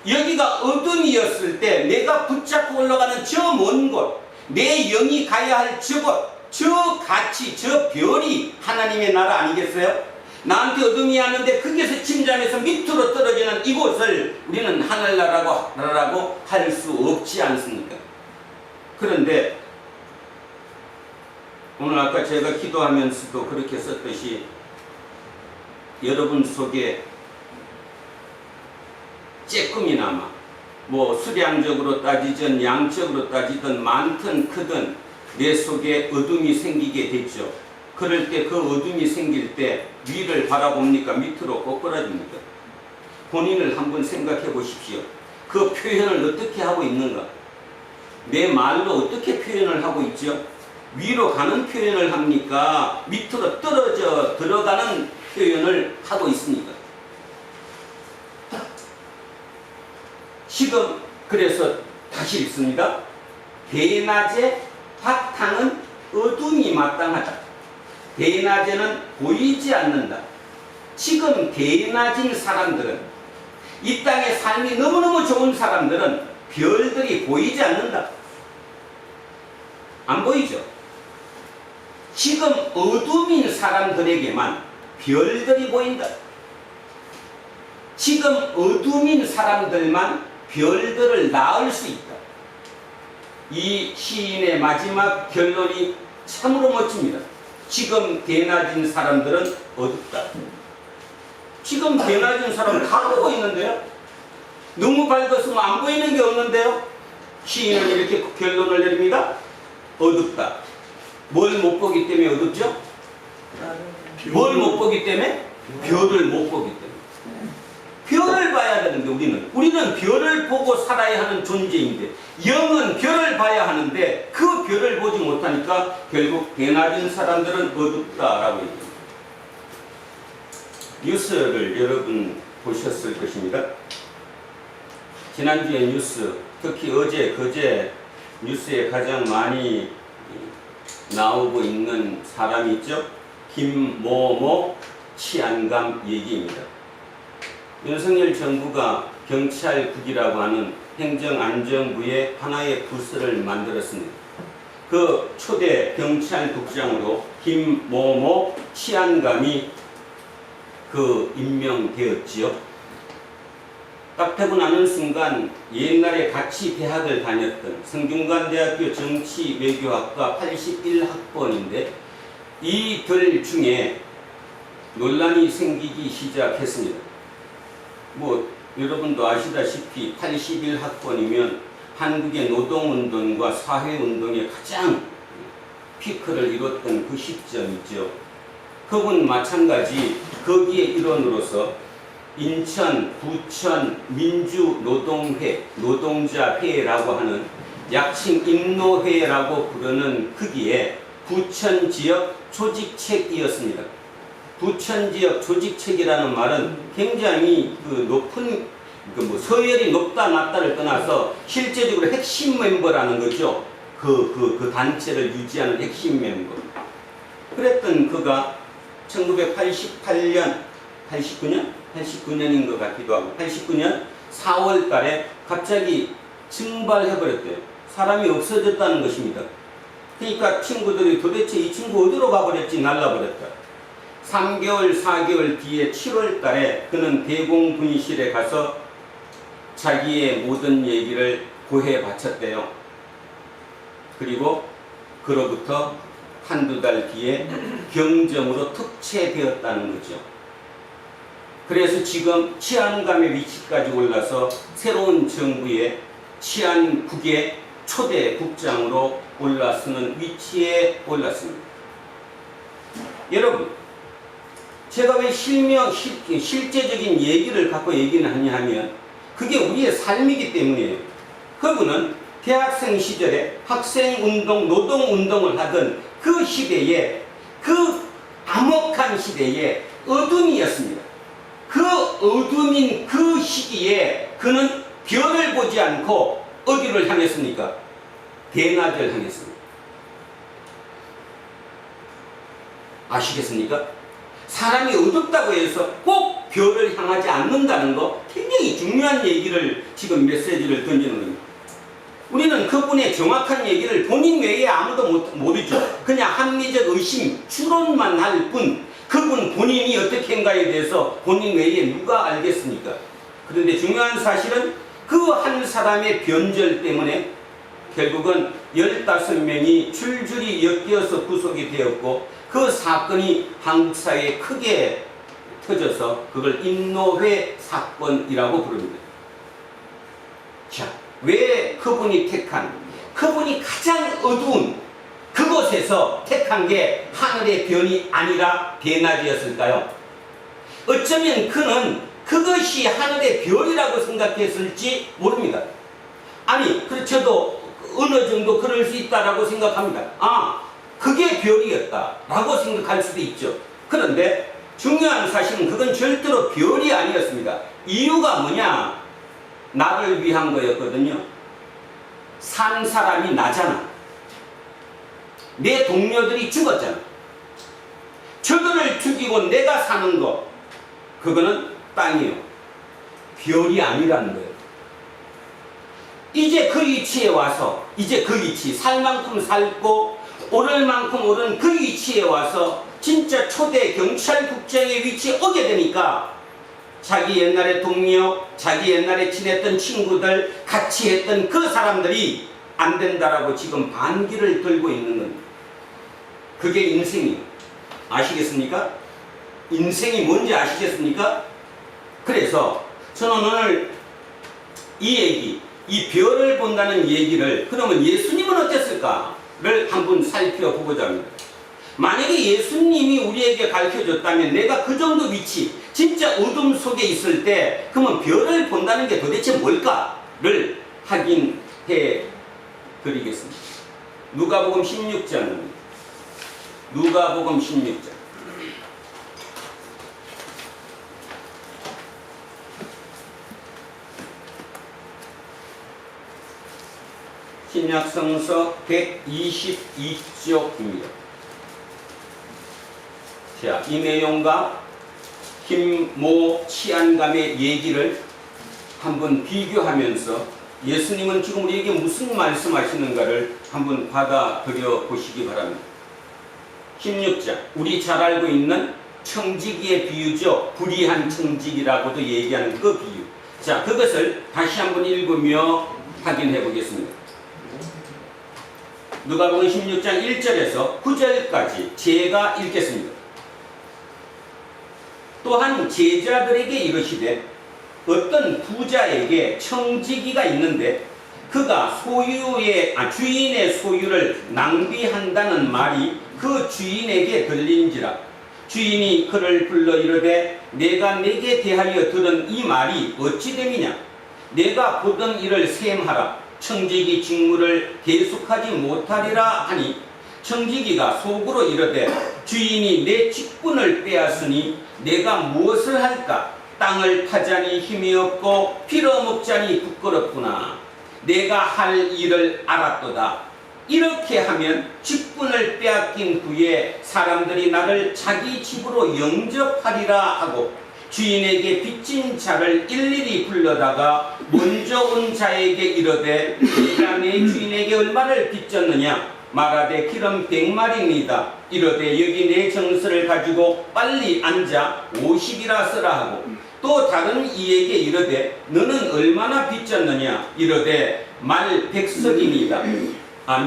Speaker 1: 여기가 어둠이었을 때 내가 붙잡고 올라가는 저 먼 곳, 내 영이 가야 할 저곳, 저 가치, 저 별이 하나님의 나라 아니겠어요? 나한테 어둠이 왔는데 거기에서 침잠해서 밑으로 떨어지는 이곳을 우리는 하늘나라라고 할 수 없지 않습니까? 그런데 오늘 아까 제가 기도하면서도 그렇게 썼듯이 여러분 속에 쬐끔이나마 뭐 수량적으로 따지든 양적으로 따지든 많든 크든 내 속에 어둠이 생기게 됐죠. 그럴 때 그 어둠이 생길 때 위를 바라봅니까? 밑으로 꼬꾸라집니까? 본인을 한번 생각해 보십시오. 그 표현을 어떻게 하고 있는가? 내 말로 어떻게 표현을 하고 있죠? 위로 가는 표현을 합니까? 밑으로 떨어져 들어가는 표현을 하고 있습니까? 지금 그래서 다시 읽습니다. 대낮에 화탕은 어둠이 마땅하다. 대낮에는 보이지 않는다. 지금 대낮인 사람들은, 이 땅의 삶이 너무너무 좋은 사람들은 별들이 보이지 않는다. 안 보이죠? 지금 어둠인 사람들에게만 별들이 보인다. 지금 어둠인 사람들만 별들을 낳을 수 있다. 이 시인의 마지막 결론이 참으로 멋집니다. 지금 대낮인 사람들은 어둡다. 지금 대낮인 사람은 다 보고 있는데요. 너무 밝았으면 안 보이는 게 없는데요. 시인은 이렇게 결론을 내립니다. 어둡다. 뭘 못 보기 때문에 어둡죠? 뭘 못 보기 때문에? 별을 못 보기 때문에. 별을 봐야 되는데 우리는 별을 보고 살아야 하는 존재인데, 영은 별을 봐야 하는데 그 별을 보지 못하니까 결국 대낮인 사람들은 어둡다라고 얘기합니다. 뉴스를 여러분 보셨을 것입니다. 지난주에 뉴스, 특히 어제 그제 뉴스에 가장 많이 나오고 있는 사람이 있죠. 김모모 치안감 얘기입니다. 윤석열 정부가 경찰국이라고 하는 행정안전부의 하나의 부서를 만들었습니다. 그 초대 경찰국장으로 김모모 치안감이 임명되었지요. 딱 되고 나는 순간 옛날에 같이 대학을 다녔던 성균관대학교 정치외교학과 81학번인데 이들 중에 논란이 생기기 시작했습니다. 뭐 여러분도 아시다시피 81학번이면 한국의 노동운동과 사회운동의 가장 피크를 이뤘던 그 시점이죠. 그분 마찬가지 거기에 일원으로서 인천 부천 민주노동회, 노동자회라고 하는 약칭 인노회라고 부르는 크기의 부천 지역 조직책이었습니다. 부천 지역 조직책이라는 말은 굉장히 높은 서열이 높다 낮다를 떠나서 실제적으로 핵심 멤버라는 거죠. 그 단체를 유지하는 핵심 멤버. 그랬던 그가 1988년, 89년인 것 같기도 하고 89년 4월 달에 갑자기 증발해버렸대요. 사람이 없어졌다는 것입니다. 그러니까 친구들이 도대체 이 친구 어디로 가버렸지 날라버렸다. 3개월, 4개월 뒤에 7월 달에 그는 대공분실에 가서 자기의 모든 얘기를 고해 바쳤대요. 그리고 그로부터 한두 달 뒤에 경정으로 특채되었다는 거죠. 그래서 지금 치안감의 위치까지 올라서 새로운 정부의 치안국의 초대 국장으로 올라서는 위치에 올랐습니다. 여러분, 제가 왜 실제적인 얘기를 갖고 얘기를 하냐 하면 그게 우리의 삶이기 때문이에요. 그분은 대학생 시절에 학생운동, 노동운동을 하던 그 시대에, 그 암흑한 시대에 어둠이었습니다. 그 어둠인 그 시기에 그는 별을 보지 않고 어디를 향했습니까? 대낮을 향했습니다. 아시겠습니까? 사람이 어둡다고 해서 꼭 별을 향하지 않는다는 거 굉장히 중요한 얘기를 지금 메시지를 던지는 겁니다. 우리는 그분의 정확한 얘기를 본인 외에 아무도 모르죠. 그냥 합리적 의심, 추론만 할 뿐 그분 본인이 어떻게 한가에 대해서 본인 외에 누가 알겠습니까? 그런데 중요한 사실은 그 한 사람의 변절 때문에 결국은 15명이 줄줄이 엮여서 구속이 되었고 그 사건이 한국 사회에 크게 터져서 그걸 인노회 사건이라고 부릅니다. 자, 왜 그분이 그분이 가장 어두운 그곳에서 택한 게 하늘의 별이 아니라 대낮이었을까요? 어쩌면 그는 그것이 하늘의 별이라고 생각했을지 모릅니다. 아니, 저도 어느 정도 그럴 수 있다라고 생각합니다. 아, 그게 별이었다라고 생각할 수도 있죠. 그런데 중요한 사실은 그건 절대로 별이 아니었습니다. 이유가 뭐냐? 나를 위한 거였거든요. 산 사람이 나잖아. 내 동료들이 죽었잖아. 저들을 죽이고 내가 사는 거, 그거는 땅이요. 별이 아니라는 거예요. 이제 그 위치에 와서, 이제 그 위치, 살 만큼 살고 오를 만큼 오른 그 위치에 와서 진짜 초대 경찰국장의 위치에 오게 되니까 자기 옛날에 동료, 자기 옛날에 친했던 친구들, 같이 했던 그 사람들이 안 된다라고 지금 반기를 들고 있는 겁니다. 그게 인생이에요. 아시겠습니까? 인생이 뭔지 아시겠습니까? 그래서 저는 오늘 이 얘기, 이 별을 본다는 얘기를, 그러면 예수님은 어땠을까를 한번 살펴보고자 합니다. 만약에 예수님이 우리에게 가르쳐줬다면 내가 그 정도 위치, 진짜 어둠 속에 있을 때 그러면 별을 본다는 게 도대체 뭘까를 확인해 드리겠습니다. 누가복음 16장입니다. 누가복음 16장. 신약성서 122쪽입니다. 자, 이 내용과 김모 치안감의 얘기를 한번 비교하면서 예수님은 지금 우리에게 무슨 말씀하시는가를 한번 받아들여 보시기 바랍니다. 16장, 우리 잘 알고 있는 청지기의 비유죠. 불의한 청지기라고도 얘기하는 그 비유. 자, 그것을 다시 한번 읽으며 확인해 보겠습니다. 누가복음 16장 1절에서 9절까지 제가 읽겠습니다. 또한 제자들에게 이르시되 어떤 부자에게 청지기가 있는데 그가 주인의 소유를 낭비한다는 말이 그 주인에게 들린지라. 주인이 그를 불러 이르되 내가 네게 대하여 들은 이 말이 어찌 됨이냐? 내가 보던 일을 셈하라. 청지기 직무를 계속하지 못하리라 하니 청지기가 속으로 이르되 주인이 내 직분을 빼앗으니 내가 무엇을 할까? 땅을 파자니 힘이 없고 빌어먹자니 부끄럽구나. 내가 할 일을 알았도다. 이렇게 하면 직분을 빼앗긴 후에 사람들이 나를 자기 집으로 영접하리라 하고 주인에게 빚진 자를 일일이 불러다가 먼저 온 자에게 이르되 네가 내 주인에게 얼마를 빚졌느냐? 말하되 기름 100마리입니다. 이르되 여기 내 정서를 가지고 빨리 앉아 50이라 쓰라 하고 또 다른 이에게 이르되 너는 얼마나 빚졌느냐? 이르되 말 100석입니다.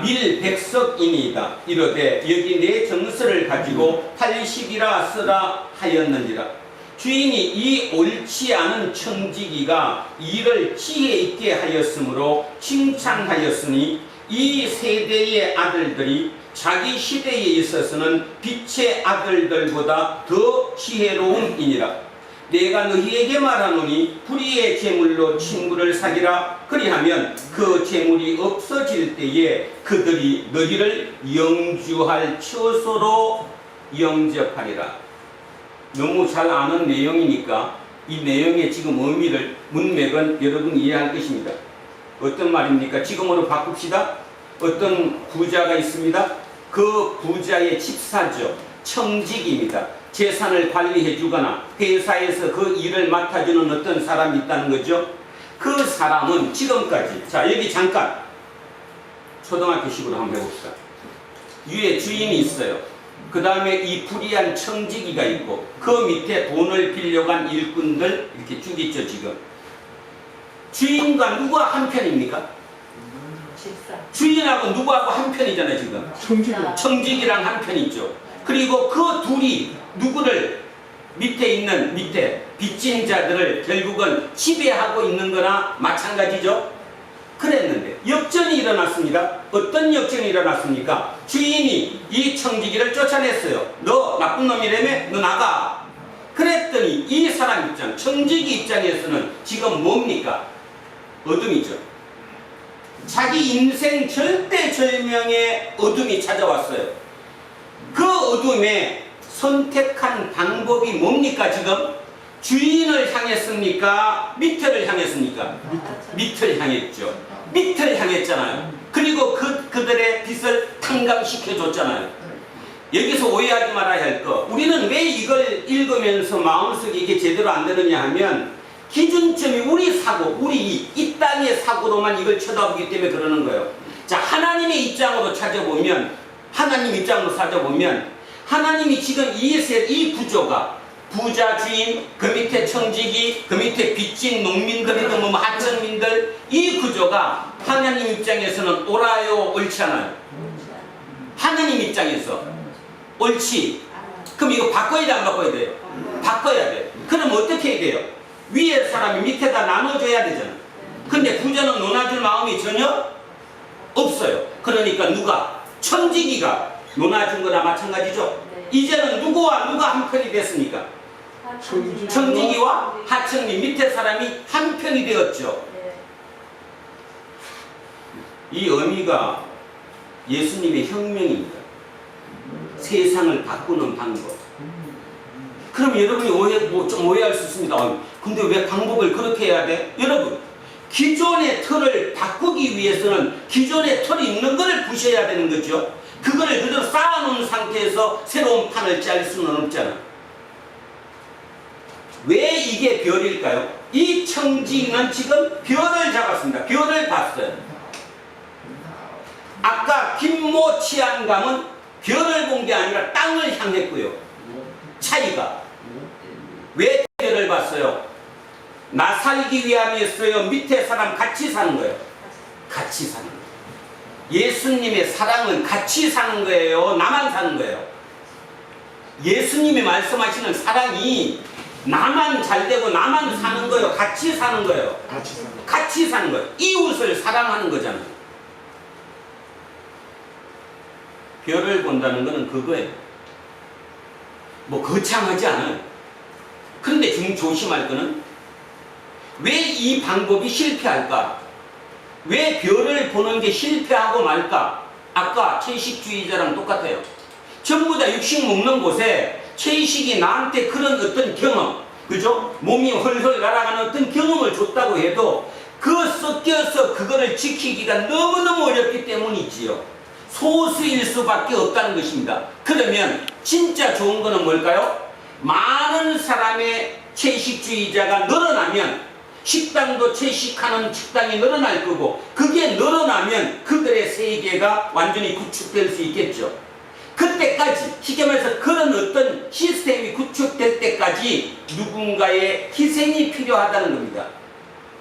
Speaker 1: 밀 100석입니다. 이르되 여기 내 정서를 가지고 80이라 쓰라 하였는지라. 주인이 이 옳지 않은 청지기가 일을 지혜 있게 하였으므로 칭찬하였으니 이 세대의 아들들이 자기 시대에 있어서는 빛의 아들들보다 더 지혜로움이니라. 내가 너희에게 말하노니 불의의 재물로 친구를 사귀라. 그리하면 그 재물이 없어질 때에 그들이 너희를 영주할 처소로 영접하리라. 너무 잘 아는 내용이니까 이 내용의 지금 의미를 문맥은 여러분 이해할 것입니다. 어떤 말입니까? 지금으로 바꿉시다. 어떤 부자가 있습니다. 그 부자의 집사죠. 청직입니다. 재산을 관리해 주거나 회사에서 그 일을 맡아주는 어떤 사람이 있다는 거죠. 그 사람은 지금까지, 자 여기 잠깐 초등학교식으로 한번 해봅시다. 위에 주인이 있어요. 그 다음에 이 불의한 청지기가 있고 그 밑에 돈을 빌려고 한 일꾼들 이렇게 쭉 있죠. 지금 주인과 누가 한 편입니까? 주인하고 누구하고 한 편이잖아요. 지금 청지기랑 한 편이죠. 그리고 그 둘이 누구를 밑에 빚진 자들을 결국은 지배하고 있는 거나 마찬가지죠. 그랬는데 역전이 일어났습니다. 어떤 역전이 일어났습니까? 주인이 이 청지기를 쫓아냈어요. 너 나쁜 놈이라며? 너 나가. 그랬더니 이 사람 입장, 청지기 입장에서는 지금 뭡니까? 어둠이죠. 자기 인생 절대절명의 어둠이 찾아왔어요. 그 어둠에 선택한 방법이 뭡니까? 지금 주인을 향했습니까? 밑을 향했습니까? 밑을 향했죠. 밑을 향했잖아요. 그리고 그들의 빚을 탕감시켜 줬잖아요. 여기서 오해하지 말아야 할 거, 우리는 왜 이걸 읽으면서 마음속에 이게 제대로 안 되느냐 하면 기준점이 우리 사고, 우리 이 땅의 사고로만 이걸 쳐다보기 때문에 그러는 거예요. 자, 하나님의 입장으로 찾아보면, 하나님 입장으로 찾아보면 하나님이 지금 이 구조가 부자 주인, 그 밑에 청지기, 그 밑에 빚진 농민들이고 뭐 하청민들, 이 구조가 하나님 입장에서는 옳아요, 옳지 않아요? 하나님 입장에서 옳지. 그럼 이거 바꿔야 돼, 안 바꿔야 돼요? 바꿔야 돼. 그럼 어떻게 해야 돼요? 위에 사람이 밑에다 나눠줘야 되잖아. 근데 부자는 논아줄 마음이 전혀 없어요. 그러니까 누가? 청지기가 논아준 거나 마찬가지죠. 이제는 누가 한 편이 됐습니까? 청지기와 하청민 밑에 사람이 한 편이 되었죠. 이 의미가 예수님의 혁명입니다. 세상을 바꾸는 방법. 그럼 여러분이 좀 오해할 수 있습니다. 근데 왜 방법을 그렇게 해야 돼? 여러분, 기존의 틀을 바꾸기 위해서는 기존의 틀이 있는 것을 부셔야 되는 거죠. 그거를 그대로 쌓아놓은 상태에서 새로운 판을 짤 수는 없잖아. 왜 이게 별일까요? 이 청지기는 지금 별을 잡았습니다. 별을 봤어요. 아까 김모 치안감은 별을 본 게 아니라 땅을 향했고요. 차이가. 왜 별을 봤어요? 나 살기 위함이었어요? 밑에 사람 같이 사는 거예요? 같이 사는 거예요. 예수님의 사랑은 같이 사는 거예요? 나만 사는 거예요? 예수님이 말씀하시는 사랑이 나만 잘되고 나만 사는 거예요? 같이 사는 거예요? 같이 사는 거예요. 이웃을 사랑하는 거잖아요. 별을 본다는 거는 그거예요. 뭐 거창하지 않아요. 그런데 좀 조심할 거는 왜 이 방법이 실패할까? 왜 별을 보는 게 실패하고 말까? 아까 채식주의자랑 똑같아요. 전부 다 육식 먹는 곳에 채식이 나한테 그런 어떤 경험, 그죠? 몸이 헐헐 날아가는 어떤 경험을 줬다고 해도 그 섞여서 그거를 지키기가 너무너무 어렵기 때문이지요. 소수일 수밖에 없다는 것입니다. 그러면 진짜 좋은 거는 뭘까요? 많은 사람의 채식주의자가 늘어나면 식당도 채식하는 식당이 늘어날 거고, 그게 늘어나면 그들의 세계가 완전히 구축될 수 있겠죠. 그때까지, 쉽게 말해서 그런 어떤 시스템이 구축될 때까지 누군가의 희생이 필요하다는 겁니다.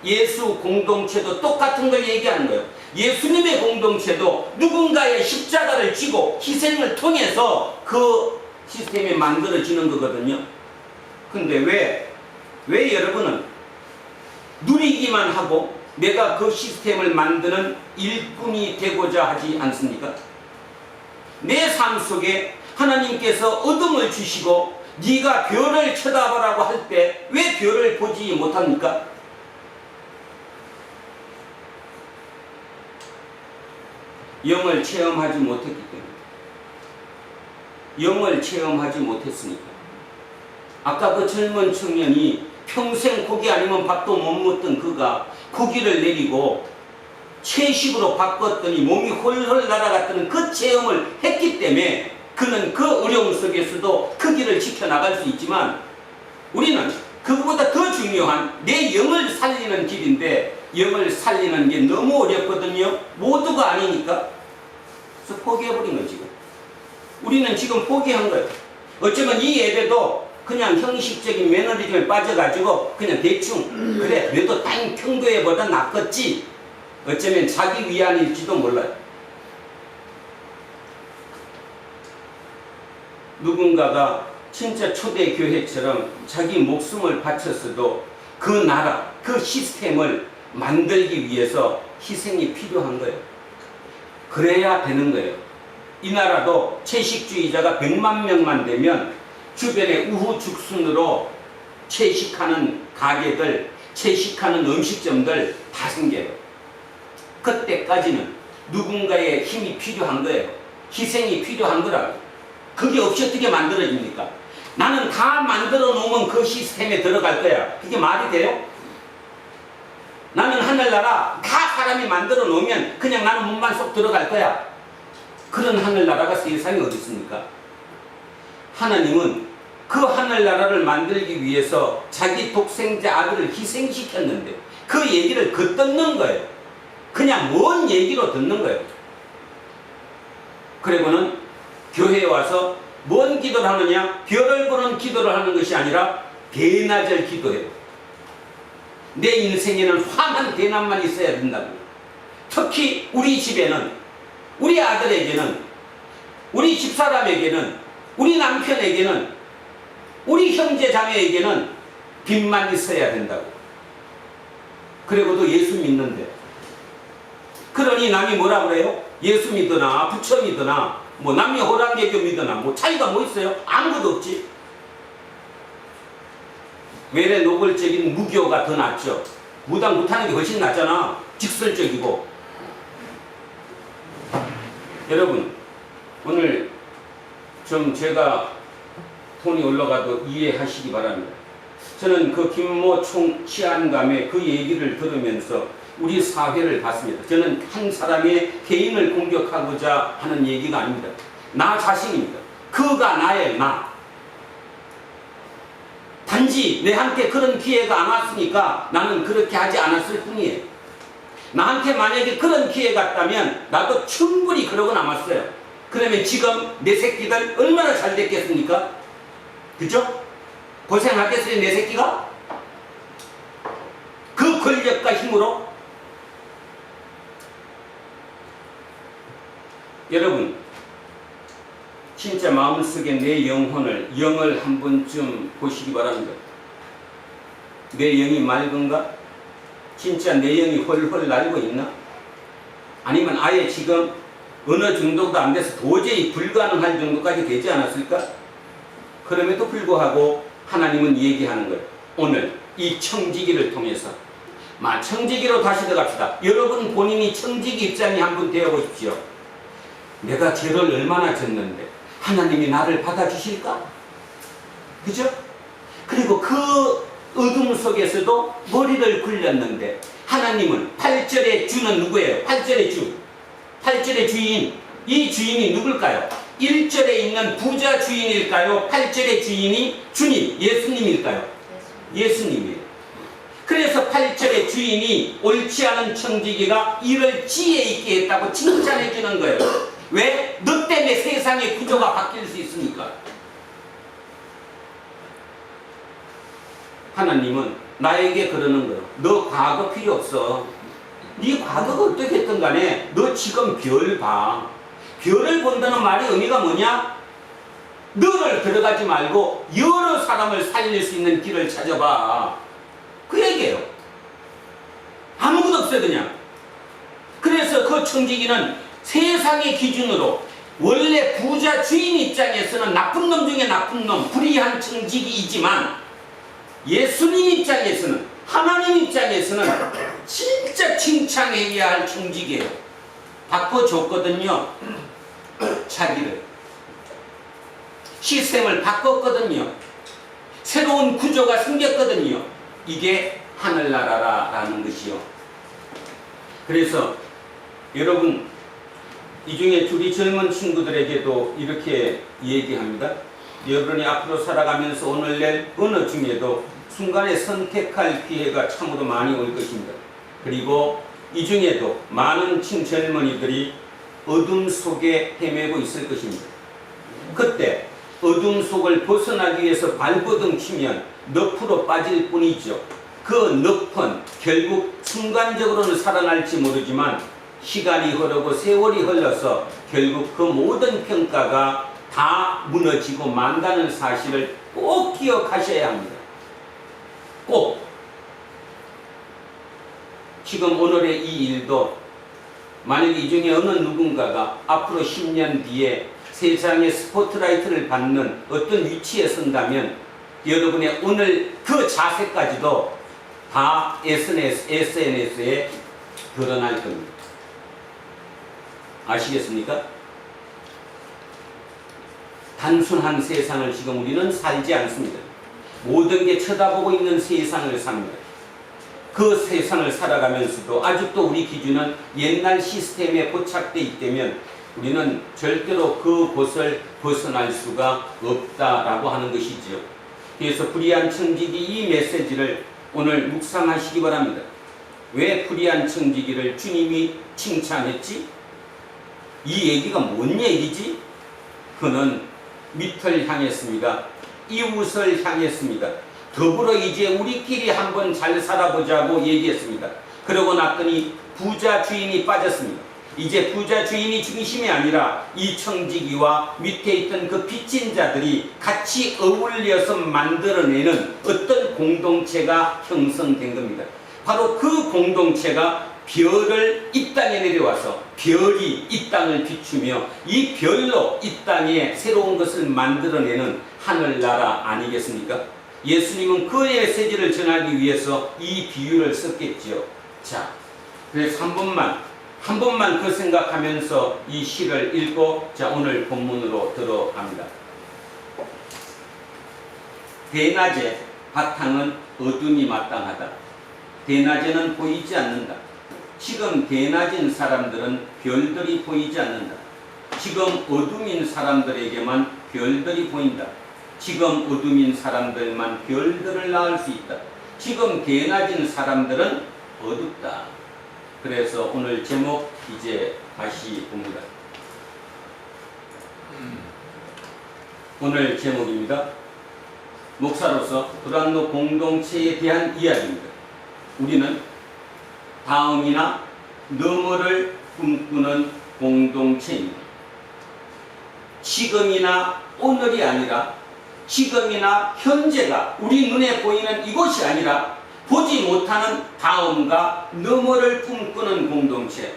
Speaker 1: 예수 공동체도 똑같은 걸 얘기하는 거예요. 예수님의 공동체도 누군가의 십자가를 지고 희생을 통해서 그 시스템이 만들어지는 거거든요. 근데 왜 여러분은 누리기만 하고 내가 그 시스템을 만드는 일꾼이 되고자 하지 않습니까? 내 삶 속에 하나님께서 어둠을 주시고 네가 별을 쳐다보라고 할 때 왜 별을 보지 못합니까? 영을 체험하지 못했기 때문에. 영을 체험하지 못했으니까. 아까 그 젊은 청년이 평생 고기 아니면 밥도 못 먹던 그가 고기를 내리고 채식으로 바꿨더니 몸이 홀홀 날아갔다는 그 체험을 했기 때문에 그는 그 어려움 속에서도 그 길을 지켜나갈 수 있지만 우리는 그거보다 더 중요한 내 영을 살리는 길인데 영을 살리는 게 너무 어렵거든요. 모두가 아니니까. 그래서 포기해버린 거지. 우리는 지금 포기한 거예요. 어쩌면 이 예배도 그냥 형식적인 매너리즘에 빠져가지고 그냥 대충 그래 그래도 딴 평교회보다 낫겠지. 어쩌면 자기 위안일지도 몰라요. 누군가가 진짜 초대교회처럼 자기 목숨을 바쳤어도 그 나라, 그 시스템을 만들기 위해서 희생이 필요한 거예요. 그래야 되는 거예요. 이 나라도 채식주의자가 100만 명만 되면 주변에 우후죽순으로 채식하는 가게들, 채식하는 음식점들 다 생겨요. 그때까지는 누군가의 힘이 필요한 거예요. 희생이 필요한 거라고. 그게 없이 어떻게 만들어집니까? 나는 다 만들어 놓으면 그 시스템에 들어갈 거야. 그게 말이 돼요? 나는 하늘나라 다 사람이 만들어 놓으면 그냥 나는 몸만 쏙 들어갈 거야. 그런 하늘나라가 세상에 어디 있습니까? 하나님은 그 하늘나라를 만들기 위해서 자기 독생자 아들을 희생시켰는데 그 얘기를 겉듣는 거예요. 그냥 뭔 얘기로 듣는 거예요. 그리고는 교회에 와서 뭔 기도를 하느냐? 별을 보는 기도를 하는 것이 아니라 대낮을 기도해요. 내 인생에는 환한 대낮만 있어야 된다고. 특히 우리 집에는, 우리 아들에게는, 우리 집사람에게는, 우리 남편에게는, 우리 형제 자매에게는 빛만 있어야 된다고. 그리고도 예수 믿는데. 그러니 남이 뭐라 그래요? 예수 믿으나 부처 믿으나 뭐 남녀 호랑개교 믿으나 뭐 차이가 뭐 있어요? 아무것도 없지. 외래 노골적인 무교가 더 낫죠. 무당 못하는 게 훨씬 낫잖아. 직설적이고. 여러분 오늘 좀 제가 톤이 올라가도 이해하시기 바랍니다. 저는 그 김모 총 치안감의 그 얘기를 들으면서 우리 사회를 봤습니다. 저는 한 사람의 개인을 공격하고자 하는 얘기가 아닙니다. 나 자신입니다. 그가 나의 나. 단지 내한테 그런 기회가 안 왔으니까 나는 그렇게 하지 않았을 뿐이에요. 나한테 만약에 그런 기회가 왔다면 나도 충분히 그러고 남았어요. 그러면 지금 내 새끼들 얼마나 잘 됐겠습니까? 그죠? 고생하겠어요 내 새끼가? 그 권력과 힘으로? 여러분 진짜 마음속에 내 영을 한 번쯤 보시기 바랍니다. 내 영이 맑은가? 진짜 내 영이 헐헐 날고 있나? 아니면 아예 지금 어느 정도도 안 돼서 도저히 불가능할 정도까지 되지 않았을까? 그럼에도 불구하고 하나님은 얘기하는 거예요. 오늘 이 청지기를 통해서 청지기로 다시 들어갑시다. 여러분 본인이 청지기 입장이 한 분 되어보십시오. 내가 죄를 얼마나 졌는데 하나님이 나를 받아주실까? 그죠? 그리고 그 어둠 속에서도 머리를 굴렸는데 하나님은 8절의 주는 누구예요? 8절의 주. 8절의 주인. 이 주인이 누굴까요? 1절에 있는 부자 주인일까요? 8절의 주인이 주님, 예수님일까요? 예수님이에요. 그래서 8절의 주인이 옳지 않은 청지기가 이를 지혜 있게 했다고 칭찬해 주는 거예요. 왜? 너 때문에 세상의 구조가 바뀔 수 있으니까. 하나님은 나에게 그러는 거예요. 너 과거 필요 없어. 네 과거가 어떻게 했든 간에 너 지금 별 봐. 별을 본다는 말이 의미가 뭐냐? 너를 들어가지 말고 여러 사람을 살릴 수 있는 길을 찾아봐. 그 얘기예요. 아무것도 없어요, 그냥. 그래서 그 청지기는 세상의 기준으로 원래 부자 주인 입장에서는 나쁜 놈 중에 나쁜 놈, 불의한 청지기이지만 예수님 입장에서는, 하나님 입장에서는 진짜 칭찬해야 할 청지기예요. 바꿔줬거든요. 자기를. 시스템을 바꿨거든요. 새로운 구조가 생겼거든요. 이게 하늘나라라는 것이요. 그래서 여러분, 이 중에 우리 젊은 친구들에게도 이렇게 얘기합니다. 여러분이 앞으로 살아가면서 오늘 낼 어느 중에도 순간에 선택할 기회가 참으로 많이 올 것입니다. 그리고 이 중에도 많은 젊은이들이 어둠 속에 헤매고 있을 것입니다. 그때 어둠 속을 벗어나기 위해서 발버둥 치면 늪으로 빠질 뿐이죠. 그 늪은 결국 순간적으로는 살아날지 모르지만 시간이 흐르고 세월이 흘러서 결국 그 모든 평가가 다 무너지고 만다는 사실을 꼭 기억하셔야 합니다. 꼭. 지금 오늘의 이 일도 만약 이 중에 어느 누군가가 앞으로 10년 뒤에 세상의 스포트라이트를 받는 어떤 위치에 선다면 여러분의 오늘 그 자세까지도 다 SNS에 드러날 겁니다. 아시겠습니까? 단순한 세상을 지금 우리는 살지 않습니다. 모든 게 쳐다보고 있는 세상을 삽니다. 그 세상을 살아가면서도 아직도 우리 기준은 옛날 시스템에 포착되어 있다면 우리는 절대로 그곳을 벗어날 수가 없다라고 하는 것이지요. 그래서 불의한 청지기 이 메시지를 오늘 묵상하시기 바랍니다. 왜 불의한 청지기를 주님이 칭찬했지? 이 얘기가 뭔 얘기지? 그는 밑을 향했습니다. 이웃을 향했습니다. 더불어 이제 우리끼리 한번 잘 살아보자고 얘기했습니다. 그러고 났더니 부자 주인이 빠졌습니다. 이제 부자 주인이 중심이 아니라 이 청지기와 밑에 있던 그 빚진 자들이 같이 어울려서 만들어내는 어떤 공동체가 형성된 겁니다. 바로 그 공동체가 별을 이 땅에 내려와서 별이 이 땅을 비추며 이 별로 이 땅에 새로운 것을 만들어내는 하늘나라 아니겠습니까? 예수님은 그 메시지를 전하기 위해서 이 비유를 썼겠지요. 자, 그래서 한 번만 그 생각하면서 이 시를 읽고 자 오늘 본문으로 들어갑니다. 대낮에 바탕은 어둠이 마땅하다. 대낮에는 보이지 않는다. 지금 대낮인 사람들은 별들이 보이지 않는다. 지금 어둠인 사람들에게만 별들이 보인다. 지금 어둠인 사람들만 별들을 낳을 수 있다. 지금 대낮인 사람들은 어둡다. 그래서 오늘 제목 이제 다시 봅니다. 오늘 제목입니다. 목사로서 불안노 공동체에 대한 이야기입니다. 우리는 다음이나 너머를 꿈꾸는 공동체입니다. 지금이나 오늘이 아니라 지금이나 현재가 우리 눈에 보이는 이곳이 아니라 보지 못하는 다음과 너머를 꿈꾸는 공동체.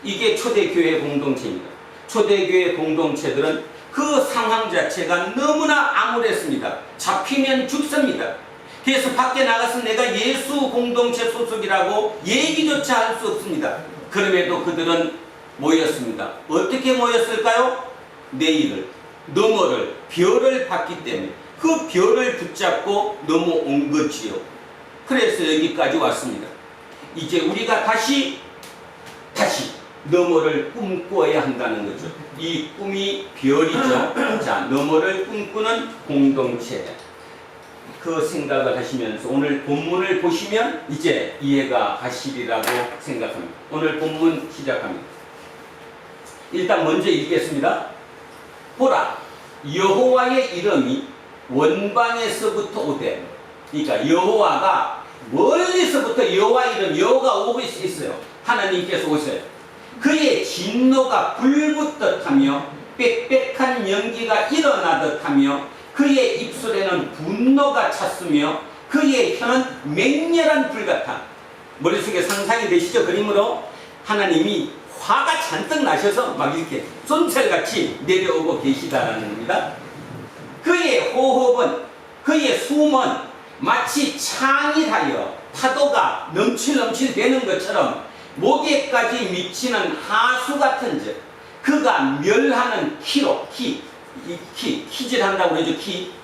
Speaker 1: 이게 초대교회 공동체입니다. 초대교회 공동체들은 그 상황 자체가 너무나 암울했습니다. 잡히면 죽습니다. 그래서 밖에 나가서 내가 예수 공동체 소속이라고 얘기조차 할 수 없습니다. 그럼에도 그들은 모였습니다. 어떻게 모였을까요? 내일을, 너머를, 별을 봤기 때문에 그 별을 붙잡고 넘어온 거지요. 그래서 여기까지 왔습니다. 이제 우리가 다시 너머를 꿈꿔야 한다는 거죠. 이 꿈이 별이죠. 자, 너머를 꿈꾸는 공동체. 그 생각을 하시면서 오늘 본문을 보시면 이제 이해가 가시리라고 생각합니다. 오늘 본문 시작합니다. 일단 먼저 읽겠습니다. 보라, 여호와의 이름이 원방에서부터 오되. 그러니까 여호와가 멀리서부터 여호와 이름, 여호가 오고 있어요. 하나님께서 오셔요. 그의 진노가 불붙듯하며 빽빽한 연기가 일어나듯 하며 그의 입술에는 분노가 찼으며 그의 혀는 맹렬한 불 같아. 머릿속에 상상이 되시죠? 그림으로 하나님이 화가 잔뜩 나셔서 막 이렇게 쏜철같이 내려오고 계시다라는 겁니다. 그의 호흡은, 그의 숨은 마치 창이 달려 파도가 넘칠 되는 것처럼 목에까지 미치는 하수 같은 즉 그가 멸하는 키질한다고 그러죠.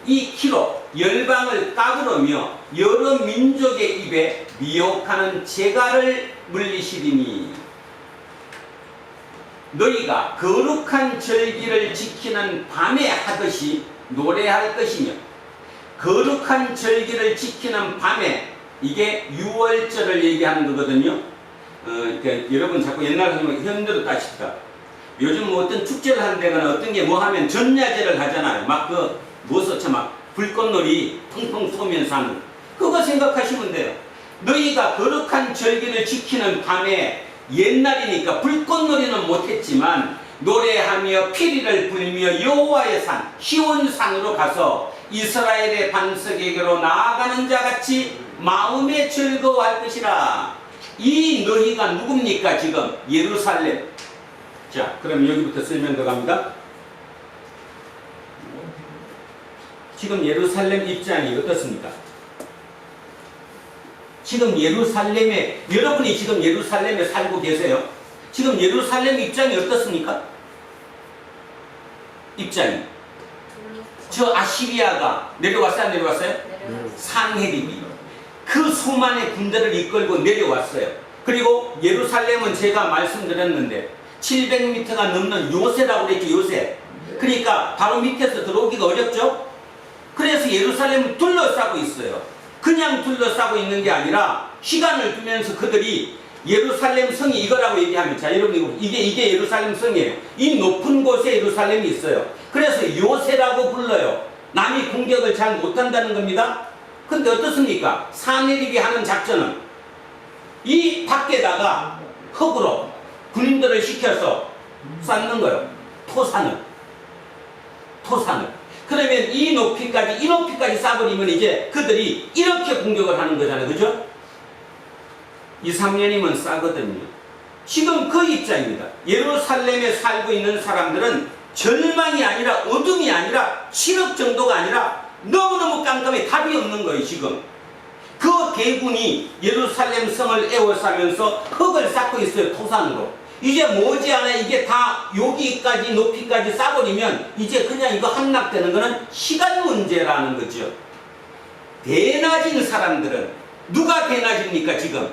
Speaker 1: 이 키로 열방을 까부르며 여러 민족의 입에 미혹하는 재갈을 물리시리니 너희가 거룩한 절기를 지키는 밤에 하듯이 노래할 것이며 거룩한 절기를 지키는 밤에 이게 유월절을 얘기하는 거거든요. 그러니까 여러분 자꾸 옛날 현대로 따집시다. 요즘 뭐 어떤 축제를 한다거나 어떤 게 뭐 하면 전야제를 하잖아요. 막 막 불꽃놀이 펑펑 쏘면서 하는 그거 생각하시면 돼요. 너희가 거룩한 절기를 지키는 밤에 옛날이니까 불꽃놀이는 못했지만 노래하며 피리를 불며 여호와의 산 시온산으로 가서 이스라엘의 반석에게로 나아가는 자같이 마음에 즐거워할 것이라. 이 너희가 누굽니까? 지금 예루살렘. 자, 그럼 여기부터 설명 들어갑니다. 지금 예루살렘 입장이 어떻습니까? 지금 예루살렘에, 여러분이 지금 예루살렘에 살고 계세요. 지금 예루살렘 입장이 어떻습니까? 입장이. 저 아시리아가 내려왔어요? 안 내려왔어요? 산헤립이 그 수만의 군대를 이끌고 내려왔어요. 그리고 예루살렘은 제가 말씀드렸는데 700m가 넘는 요새라고 그랬죠. 요새. 그러니까 바로 밑에서 들어오기가 어렵죠. 그래서 예루살렘을 둘러싸고 있어요. 그냥 둘러싸고 있는 게 아니라 시간을 두면서 그들이 예루살렘 성이 이거라고 얘기하면, 자 여러분 이게 예루살렘 성이에요. 이 높은 곳에 예루살렘이 있어요. 그래서 요새라고 불러요. 남이 공격을 잘 못한다는 겁니다. 근데 어떻습니까? 산헤립이 하는 작전은 이 밖에다가 흙으로 군인들을 시켜서 쌓는 거예요. 토산을. 그러면 이 높이까지 쌓아버리면 이제 그들이 이렇게 공격을 하는 거잖아요. 그죠? 2, 3년이면 싸거든요. 지금 그 입장입니다. 예루살렘에 살고 있는 사람들은 절망이 아니라 어둠이 아니라 실업 정도가 아니라 너무너무 깜깜해. 답이 없는 거예요. 지금 그 대군이 예루살렘 성을 에워싸면서 흙을 쌓고 있어요. 토산으로. 이제 머지않아 이게 다 여기까지 높이까지 쌓아버리면 이제 그냥 이거 함락되는 거는 시간 문제라는 거죠. 대낮인 사람들은 누가 대낮입니까? 지금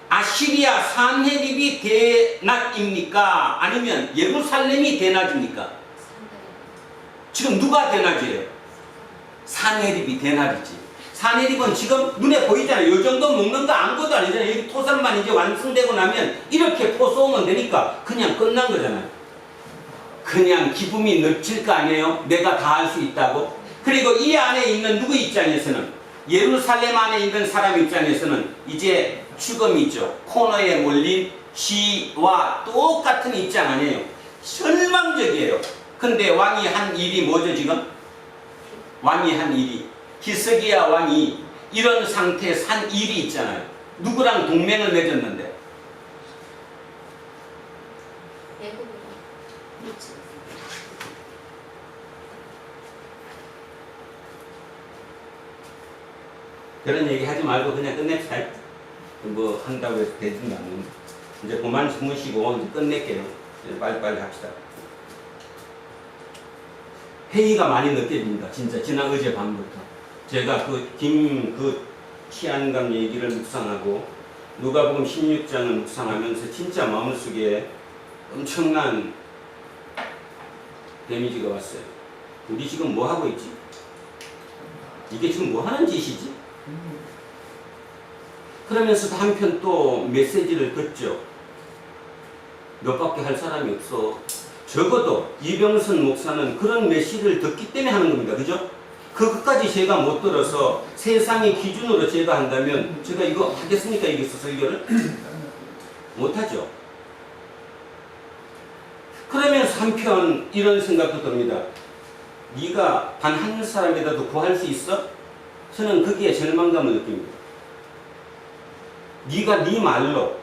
Speaker 1: 아시리아 산헤립이 대낮입니까? 아니면 예루살렘이 대낮입니까? 지금 누가 대낮이에요? 산헤립이 대낮이지. 산헤립은 지금 눈에 보이잖아요. 이 정도 먹는 거 아무것도 아니잖아요. 여기 토산만 이제 완성되고 나면 이렇게 포 쏘면 되니까 그냥 끝난 거잖아요. 그냥 기분이 넘칠 거 아니에요? 내가 다 할 수 있다고. 그리고 이 안에 있는 누구 입장에서는, 예루살렘 안에 있는 사람 입장에서는 이제 죽음이죠. 코너에 몰린 쥐와 똑같은 입장 아니에요. 절망적이에요. 근데 왕이 한 일이 뭐죠 지금? 왕이 한 일이, 히스기야 왕이 이런 상태에 산 일이 있잖아요. 누구랑 동맹을 맺었는데? 그런 얘기 하지 말고 그냥 끝냅시다. 뭐 한다고 해서 되지는 않는데. 이제 그만 주무시고 이제 끝낼게요. 이제 빨리빨리 합시다. 회의가 많이 느껴집니다. 진짜 지난 어젯밤부터. 제가 치안감 얘기를 묵상하고 누가복음 16장을 묵상하면서 진짜 마음속에 엄청난 데미지가 왔어요. 우리 지금 뭐 하고 있지? 이게 지금 뭐 하는 짓이지? 그러면서도 한편 또 메시지를 듣죠. 너밖에 할 사람이 없어. 적어도 이병선 목사는 그런 메시지를 듣기 때문에 하는 겁니다. 그죠? 그것까지 제가 못 들어서 세상의 기준으로 제가 한다면 제가 이거 하겠습니까? 이게 설교를? 못하죠. 그러면서 한편 이런 생각도 듭니다. 네가 단 한 사람이라도 구할 수 있어? 저는 거기에 절망감을 느낍니다. 네가 네 말로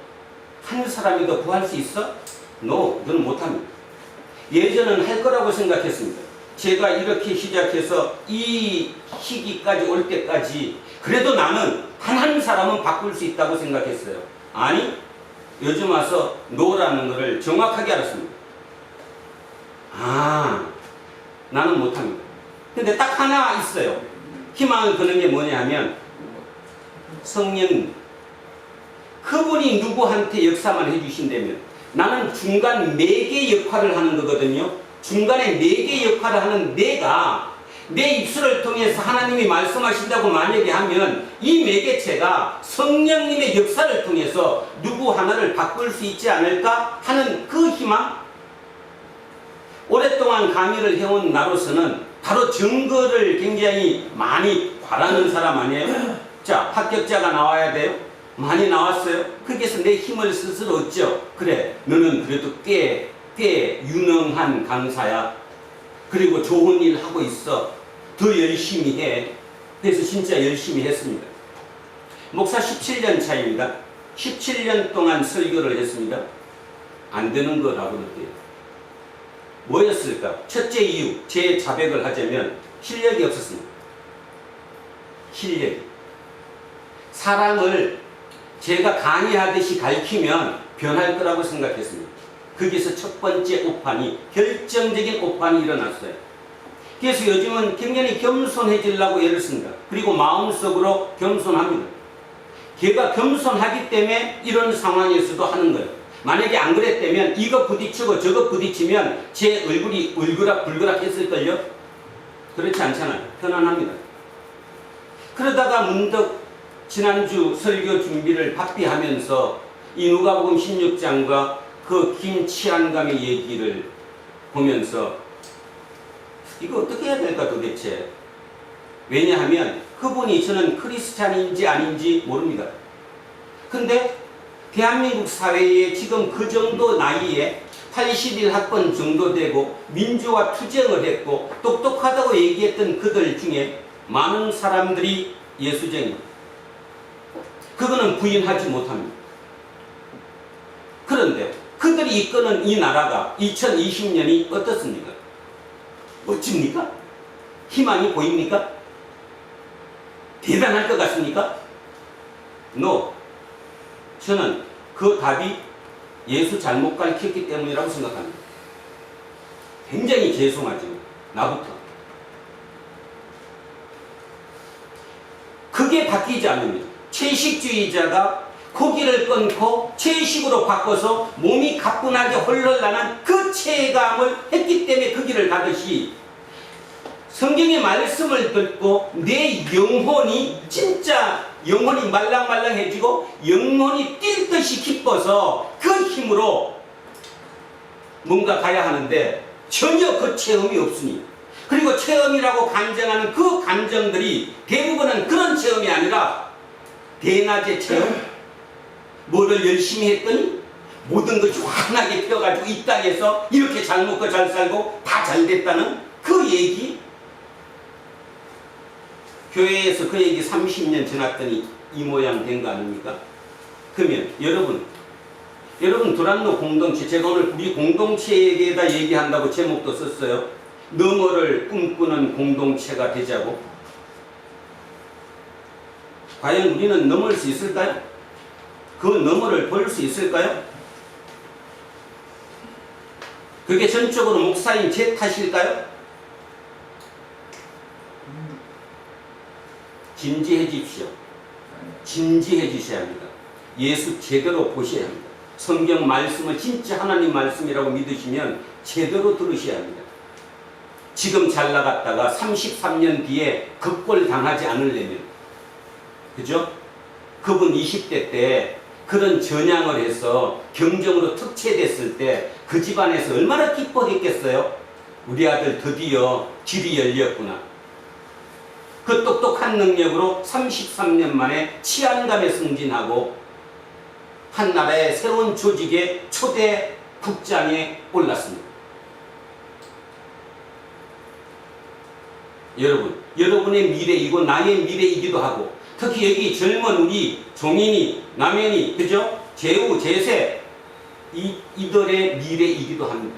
Speaker 1: 한 사람이라도 구할 수 있어? No, 너는 못합니다. 예전은 할 거라고 생각했습니다. 제가 이렇게 시작해서 이 시기까지 올 때까지 그래도 나는 단 한 사람은 바꿀 수 있다고 생각했어요. 아니, 요즘 와서 노라는 것을 정확하게 알았습니다. 아, 나는 못합니다. 근데 딱 하나 있어요. 희망을 거는 게 뭐냐 하면 성령, 그분이 누구한테 역사만 해주신다면 나는 중간 매개 역할을 하는 거거든요. 중간에 매개 역할을 하는 내가 내 입술을 통해서 하나님이 말씀하신다고 만약에 하면 이 매개체가 성령님의 역사를 통해서 누구 하나를 바꿀 수 있지 않을까 하는 그 희망. 오랫동안 강의를 해온 나로서는 바로 증거를 굉장히 많이 바라는 사람 아니에요? 자, 합격자가 나와야 돼요? 많이 나왔어요? 거기에서 내 힘을 스스로 얻죠. 그래, 너는 그래도 꽤 유능한 강사야. 그리고 좋은 일 하고 있어. 더 열심히 해. 그래서 진짜 열심히 했습니다. 목사 17년 차입니다. 17년 동안 설교를 했습니다. 안 되는 거라고 느껴요. 뭐였을까? 첫째 이유, 제 자백을 하자면 실력이 없었습니다. 실력이. 사람을 제가 강의하듯이 가르치면 변할 거라고 생각했습니다. 거기서 첫 번째 오판이, 결정적인 오판이 일어났어요. 그래서 요즘은 굉장히 겸손해지려고 애를 씁니다. 그리고 마음속으로 겸손합니다. 걔가 겸손하기 때문에 이런 상황에서도 하는 거예요. 만약에 안 그랬다면 이거 부딪히고 저거 부딪히면 제 얼굴이 울그락불그락 했을걸요? 그렇지 않잖아요. 편안합니다. 그러다가 문득 지난주 설교 준비를 바삐 하면서 이 누가복음 16장과 그 김치한감의 얘기를 보면서 이거 어떻게 해야 될까 도대체? 왜냐하면 그분이 저는 크리스찬인지 아닌지 모릅니다. 근데 대한민국 사회에 지금 그 정도 나이에 81학번 정도 되고 민주화 투쟁을 했고 똑똑하다고 얘기했던 그들 중에 많은 사람들이 예수쟁입니다. 그거는 부인하지 못합니다. 그런데 그들이 이끄는 이 나라가 2020년이 어떻습니까? 멋집니까? 희망이 보입니까? 대단할 것 같습니까? No. 저는 그 답이 예수 잘못 가르쳤기 때문이라고 생각합니다. 굉장히 죄송하죠. 나부터. 그게 바뀌지 않으면 채식주의자가 고기를 끊고 채식으로 바꿔서 몸이 가뿐하게 헐헐나는 그 체감을 했기 때문에 그 길을 가듯이 성경의 말씀을 듣고 내 영혼이 진짜 영혼이 말랑말랑해지고 영혼이 뛸 듯이 기뻐서 그 힘으로 뭔가 가야 하는데 전혀 그 체험이 없으니, 그리고 체험이라고 간증하는 그 감정들이 대부분은 그런 체험이 아니라 대낮의 체험, 뭐를 열심히 했더니 모든 것이 환하게 펴가지고 이 땅에서 이렇게 잘 먹고 잘 살고 다 잘 됐다는 그 얘기. 교회에서 그 얘기 30년 지났더니 이 모양 된 거 아닙니까? 그러면 여러분 두란노 공동체, 제가 오늘 우리 공동체에게다 얘기한다고 제목도 썼어요. 너머를 꿈꾸는 공동체가 되자고. 과연 우리는 넘을 수 있을까요? 그 너머를 볼 수 있을까요? 그게 전적으로 목사인 제 탓일까요? 진지해지십시오. 진지해지셔야 합니다. 예수 제대로 보셔야 합니다. 성경 말씀을 진짜 하나님 말씀이라고 믿으시면 제대로 들으셔야 합니다. 지금 잘 나갔다가 33년 뒤에 극골 당하지 않으려면, 그죠? 그분 20대 때 그런 전향을 해서 경정으로 특채됐을 때 그 집안에서 얼마나 기뻐했겠어요? 우리 아들 드디어 길이 열렸구나. 그 똑똑한 능력으로 33년 만에 치안감에 승진하고 한 나라의 새로운 조직의 초대 국장에 올랐습니다. 여러분의 미래이고 나의 미래이기도 하고, 특히 여기 젊은 우리 종인이, 남현이, 그죠? 재우, 재세, 이들의 미래이기도 합니다.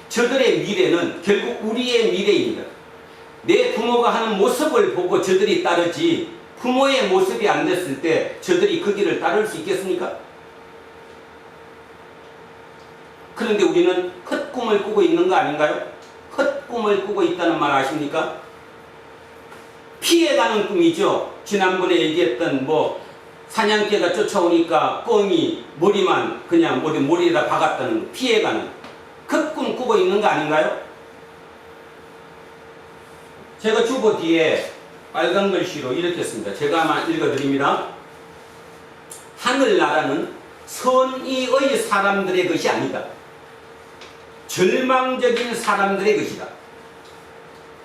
Speaker 1: 저들의 미래는 결국 우리의 미래입니다. 내 부모가 하는 모습을 보고 저들이 따르지, 부모의 모습이 안 됐을 때 저들이 그 길을 따를 수 있겠습니까? 그런데 우리는 헛꿈을 꾸고 있는 거 아닌가요? 헛꿈을 꾸고 있다는 말 아십니까? 피해가는 꿈이죠. 지난번에 얘기했던 사냥개가 쫓아오니까 꿩이 머리만 그냥 머리에다 박았다는, 피해가는 헛꿈 꾸고 있는 거 아닌가요? 제가 주보 뒤에 빨간 글씨로 이렇게 씁니다. 제가 아마 읽어드립니다. 하늘나라는 선의의 사람들의 것이 아니다. 절망적인 사람들의 것이다.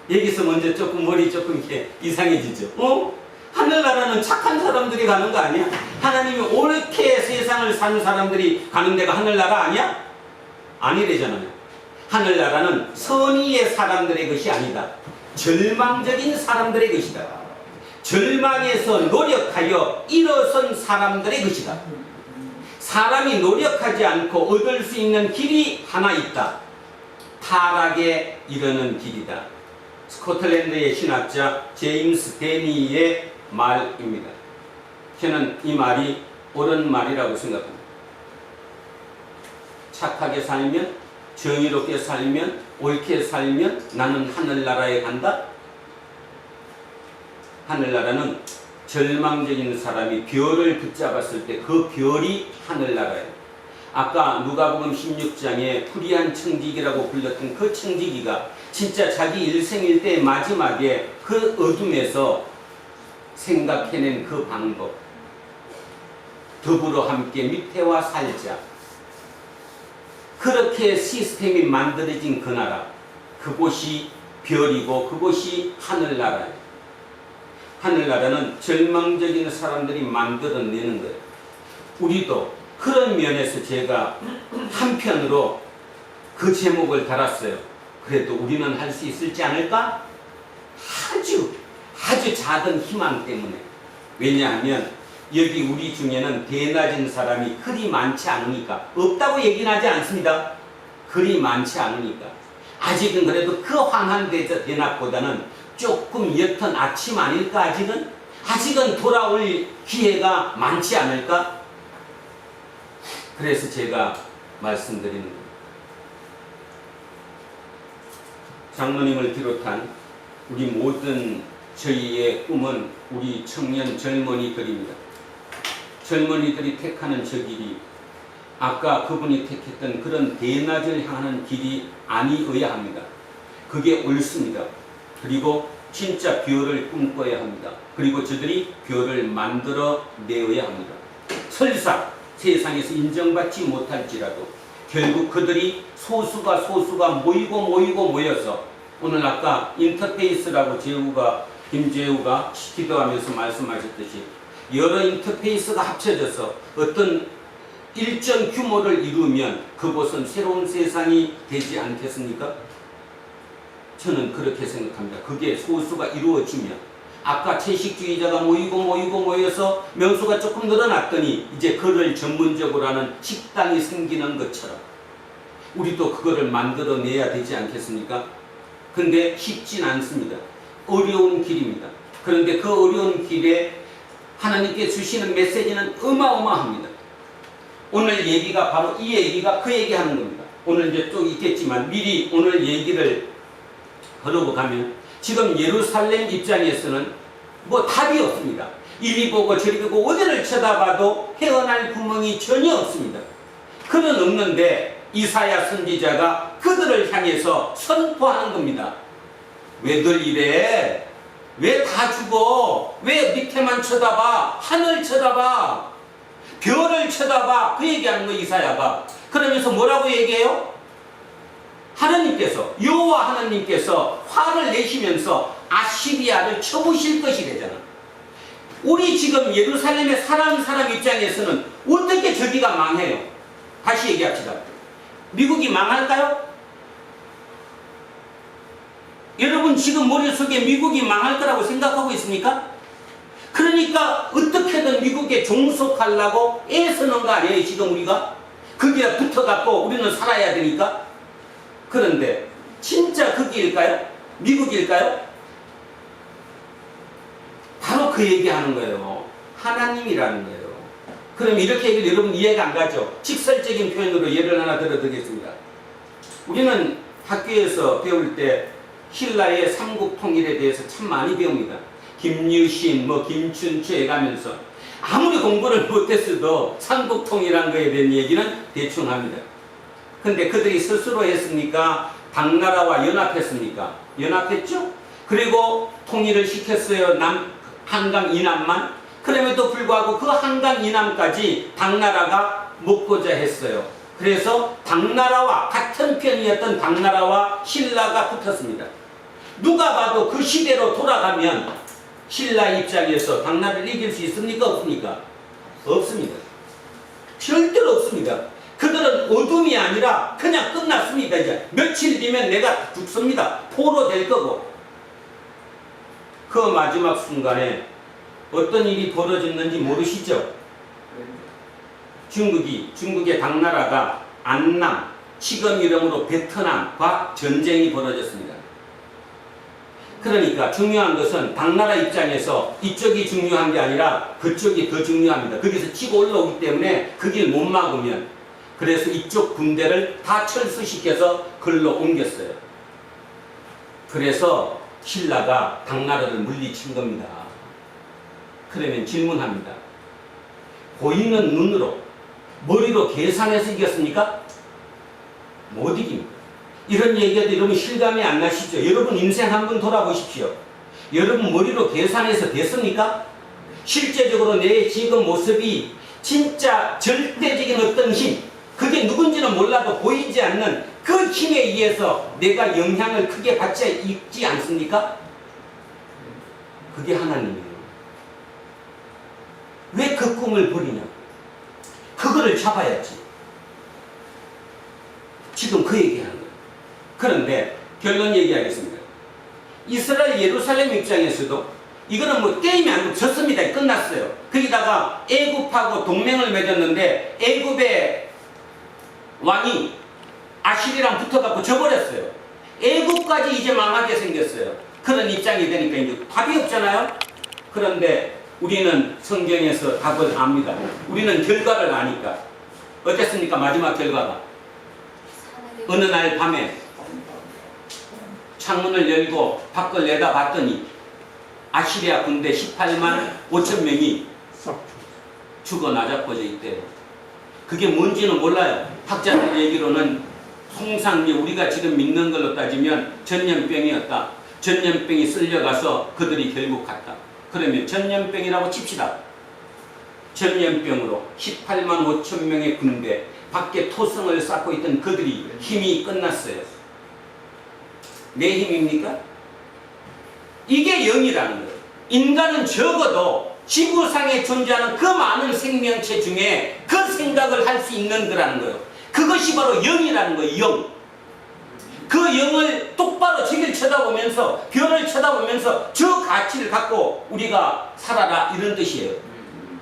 Speaker 1: 여기서 먼저 머리 조금 이렇게 이상해지죠. 하늘나라는 착한 사람들이 가는 거 아니야? 하나님이 옳게 세상을 사는 사람들이 가는 데가 하늘나라 아니야? 아니래잖아요. 하늘나라는 선의의 사람들의 것이 아니다. 절망적인 사람들의 것이다. 절망에서 노력하여 일어선 사람들의 것이다. 사람이 노력하지 않고 얻을 수 있는 길이 하나 있다. 타락에 이르는 길이다. 스코틀랜드의 신학자 제임스 데니의 말입니다. 저는 이 말이 옳은 말이라고 생각합니다. 착하게 살면, 정의롭게 살면, 옳게 살면 나는 하늘나라에 간다? 하늘나라는 절망적인 사람이 별을 붙잡았을 때 그 별이 하늘나라예요. 아까 누가복음 16장에 불의한 청지기라고 불렸던 그 청지기가 진짜 자기 일생일대의 마지막에 그 어둠에서 생각해낸 그 방법, 더불어 함께 밑에와 살자, 그렇게 시스템이 만들어진 그 나라, 그곳이 별이고 그곳이 하늘나라예요. 하늘나라는 절망적인 사람들이 만들어내는 거예요. 우리도 그런 면에서 제가 한편으로 그 제목을 달았어요. 그래도 우리는 할 수 있을지 않을까? 아주 작은 희망 때문에. 왜냐하면 여기 우리 중에는 대낮은 사람이 그리 많지 않으니까. 없다고 얘기는 하지 않습니다. 그리 많지 않으니까. 아직은 그래도 그 황한 대낮보다는 조금 옅은 아침 아닐까? 아직은 돌아올 기회가 많지 않을까? 그래서 제가 말씀드리는 겁니다. 장로님을 비롯한 우리 모든 저희의 꿈은 우리 청년 젊은이들입니다. 젊은이들이 택하는 저 길이 아까 그분이 택했던 그런 대낮을 향하는 길이 아니어야 합니다. 그게 옳습니다. 그리고 진짜 별을 꿈꿔야 합니다. 그리고 저들이 별을 만들어 내어야 합니다. 설사 세상에서 인정받지 못할지라도 결국 그들이 소수가 모여서 오늘 아까 인터페이스라고 김재우가 기도하면서 말씀하셨듯이 여러 인터페이스가 합쳐져서 어떤 일정 규모를 이루면 그곳은 새로운 세상이 되지 않겠습니까? 저는 그렇게 생각합니다. 그게 소수가 이루어지면 아까 채식주의자가 모여서 명수가 조금 늘어났더니 이제 그를 전문적으로 하는 식당이 생기는 것처럼 우리도 그거를 만들어내야 되지 않겠습니까? 근데 쉽진 않습니다. 어려운 길입니다. 그런데 그 어려운 길에 하나님께 주시는 메시지는 어마어마합니다. 오늘 얘기가 바로 이 얘기가 그 얘기하는 겁니다. 오늘 이제 또 있겠지만 미리 오늘 얘기를 그러고 가면 지금 예루살렘 입장에서는 답이 없습니다. 이리 보고 저리 보고 어디를 쳐다봐도 헤어날 구멍이 전혀 없습니다. 그는 없는데 이사야 선지자가 그들을 향해서 선포하는 겁니다. 왜들 이래? 왜 다 죽어? 왜 밑에만 쳐다봐? 하늘 쳐다봐? 별을 쳐다봐? 그 얘기하는 거 이사야가. 그러면서 뭐라고 얘기해요? 하나님께서, 여호와 하나님께서 화를 내시면서 아시리아를 쳐부실 것이래잖아. 우리 지금 예루살렘의 사람 입장에서는 어떻게 저기가 망해요? 다시 얘기합시다. 미국이 망할까요? 여러분 지금 머릿속에 미국이 망할 거라고 생각하고 있습니까? 그러니까 어떻게든 미국에 종속하려고 애쓰는 거 아니에요 지금 우리가? 거기에 붙어갖고 우리는 살아야 되니까. 그런데 진짜 거기일까요? 미국일까요? 바로 그 얘기하는 거예요. 하나님이라는 거예요. 그럼 이렇게 얘기를 여러분 이해가 안 가죠? 직설적인 표현으로 예를 하나 들어드리겠습니다. 우리는 학교에서 배울 때 힐라의 삼국 통일에 대해서 참 많이 배웁니다. 김유신, 김춘추 해가면서 아무리 공부를 못했어도 삼국 통일한 거에 대한 얘기는 대충 합니다. 근데 그들이 스스로 했습니까? 당나라와 연합했습니까? 연합했죠? 그리고 통일을 시켰어요. 한강 이남만. 그럼에도 불구하고 그 한강 이남까지 당나라가 먹고자 했어요. 그래서 당나라와 같은 편이었던 당나라와 신라가 붙었습니다. 누가 봐도 그 시대로 돌아가면 신라 입장에서 당나라를 이길 수 있습니까? 없습니까? 없습니다. 절대로 없습니다. 그들은 어둠이 아니라 그냥 끝났습니다. 이제 며칠 뒤면 내가 죽습니다. 포로 될 거고. 그 마지막 순간에 어떤 일이 벌어졌는지 모르시죠? 중국의 당나라가 안남, 지금 이름으로 베트남과 전쟁이 벌어졌습니다. 그러니까 중요한 것은 당나라 입장에서 이쪽이 중요한 게 아니라 그쪽이 더 중요합니다. 거기서 치고 올라오기 때문에 그 길 못 막으면, 그래서 이쪽 군대를 다 철수시켜서 글로 옮겼어요. 그래서 신라가 당나라를 물리친 겁니다. 그러면 질문합니다. 보이는 눈으로, 머리로 계산해서 이겼습니까? 못 이깁니다. 이런 얘기해도 여러분 실감이 안 나시죠? 여러분 인생 한번 돌아보십시오. 여러분 머리로 계산해서 됐습니까? 실제적으로 내 지금 모습이 진짜 절대적인 어떤 힘, 그게 누군지는 몰라도 보이지 않는 그 힘에 의해서 내가 영향을 크게 받지 있지 않습니까? 그게 하나님이에요. 왜 그 꿈을 버리냐? 그거를 잡아야지. 지금 그 얘기하는 거예요. 그런데 결론 얘기하겠습니다. 이스라엘 예루살렘 입장에서도 이거는 게임이 아니고 졌습니다. 끝났어요. 거기다가 애굽하고 동맹을 맺었는데 애굽의 왕이 아시리랑 붙어갖고 져버렸어요. 애굽까지 이제 망하게 생겼어요. 그런 입장이 되니까 이제 답이 없잖아요. 그런데 우리는 성경에서 답을 압니다. 우리는 결과를 아니까. 어땠습니까? 마지막 결과가. 어느 날 밤에 창문을 열고 밖을 내다봤더니 아시리아 군대 18만 5천 명이 죽어 나자빠져 있대요. 그게 뭔지는 몰라요. 학자들 얘기로는 통상 우리가 지금 믿는 걸로 따지면 전염병이었다. 전염병이 쓸려가서 그들이 결국 갔다. 그러면 전염병이라고 칩시다. 전염병으로 18만 5천 명의 군대, 밖에 토성을 쌓고 있던 그들이 힘이 끝났어요. 내 힘입니까? 이게 영이라는 거예요. 인간은 적어도 지구상에 존재하는 그 많은 생명체 중에 그 생각을 할 수 있는 거라는 거예요. 그것이 바로 영이라는 거예요. 영. 그 영을 똑바로 저길 쳐다보면서, 별을 쳐다보면서 저 가치를 갖고 우리가 살아라, 이런 뜻이에요.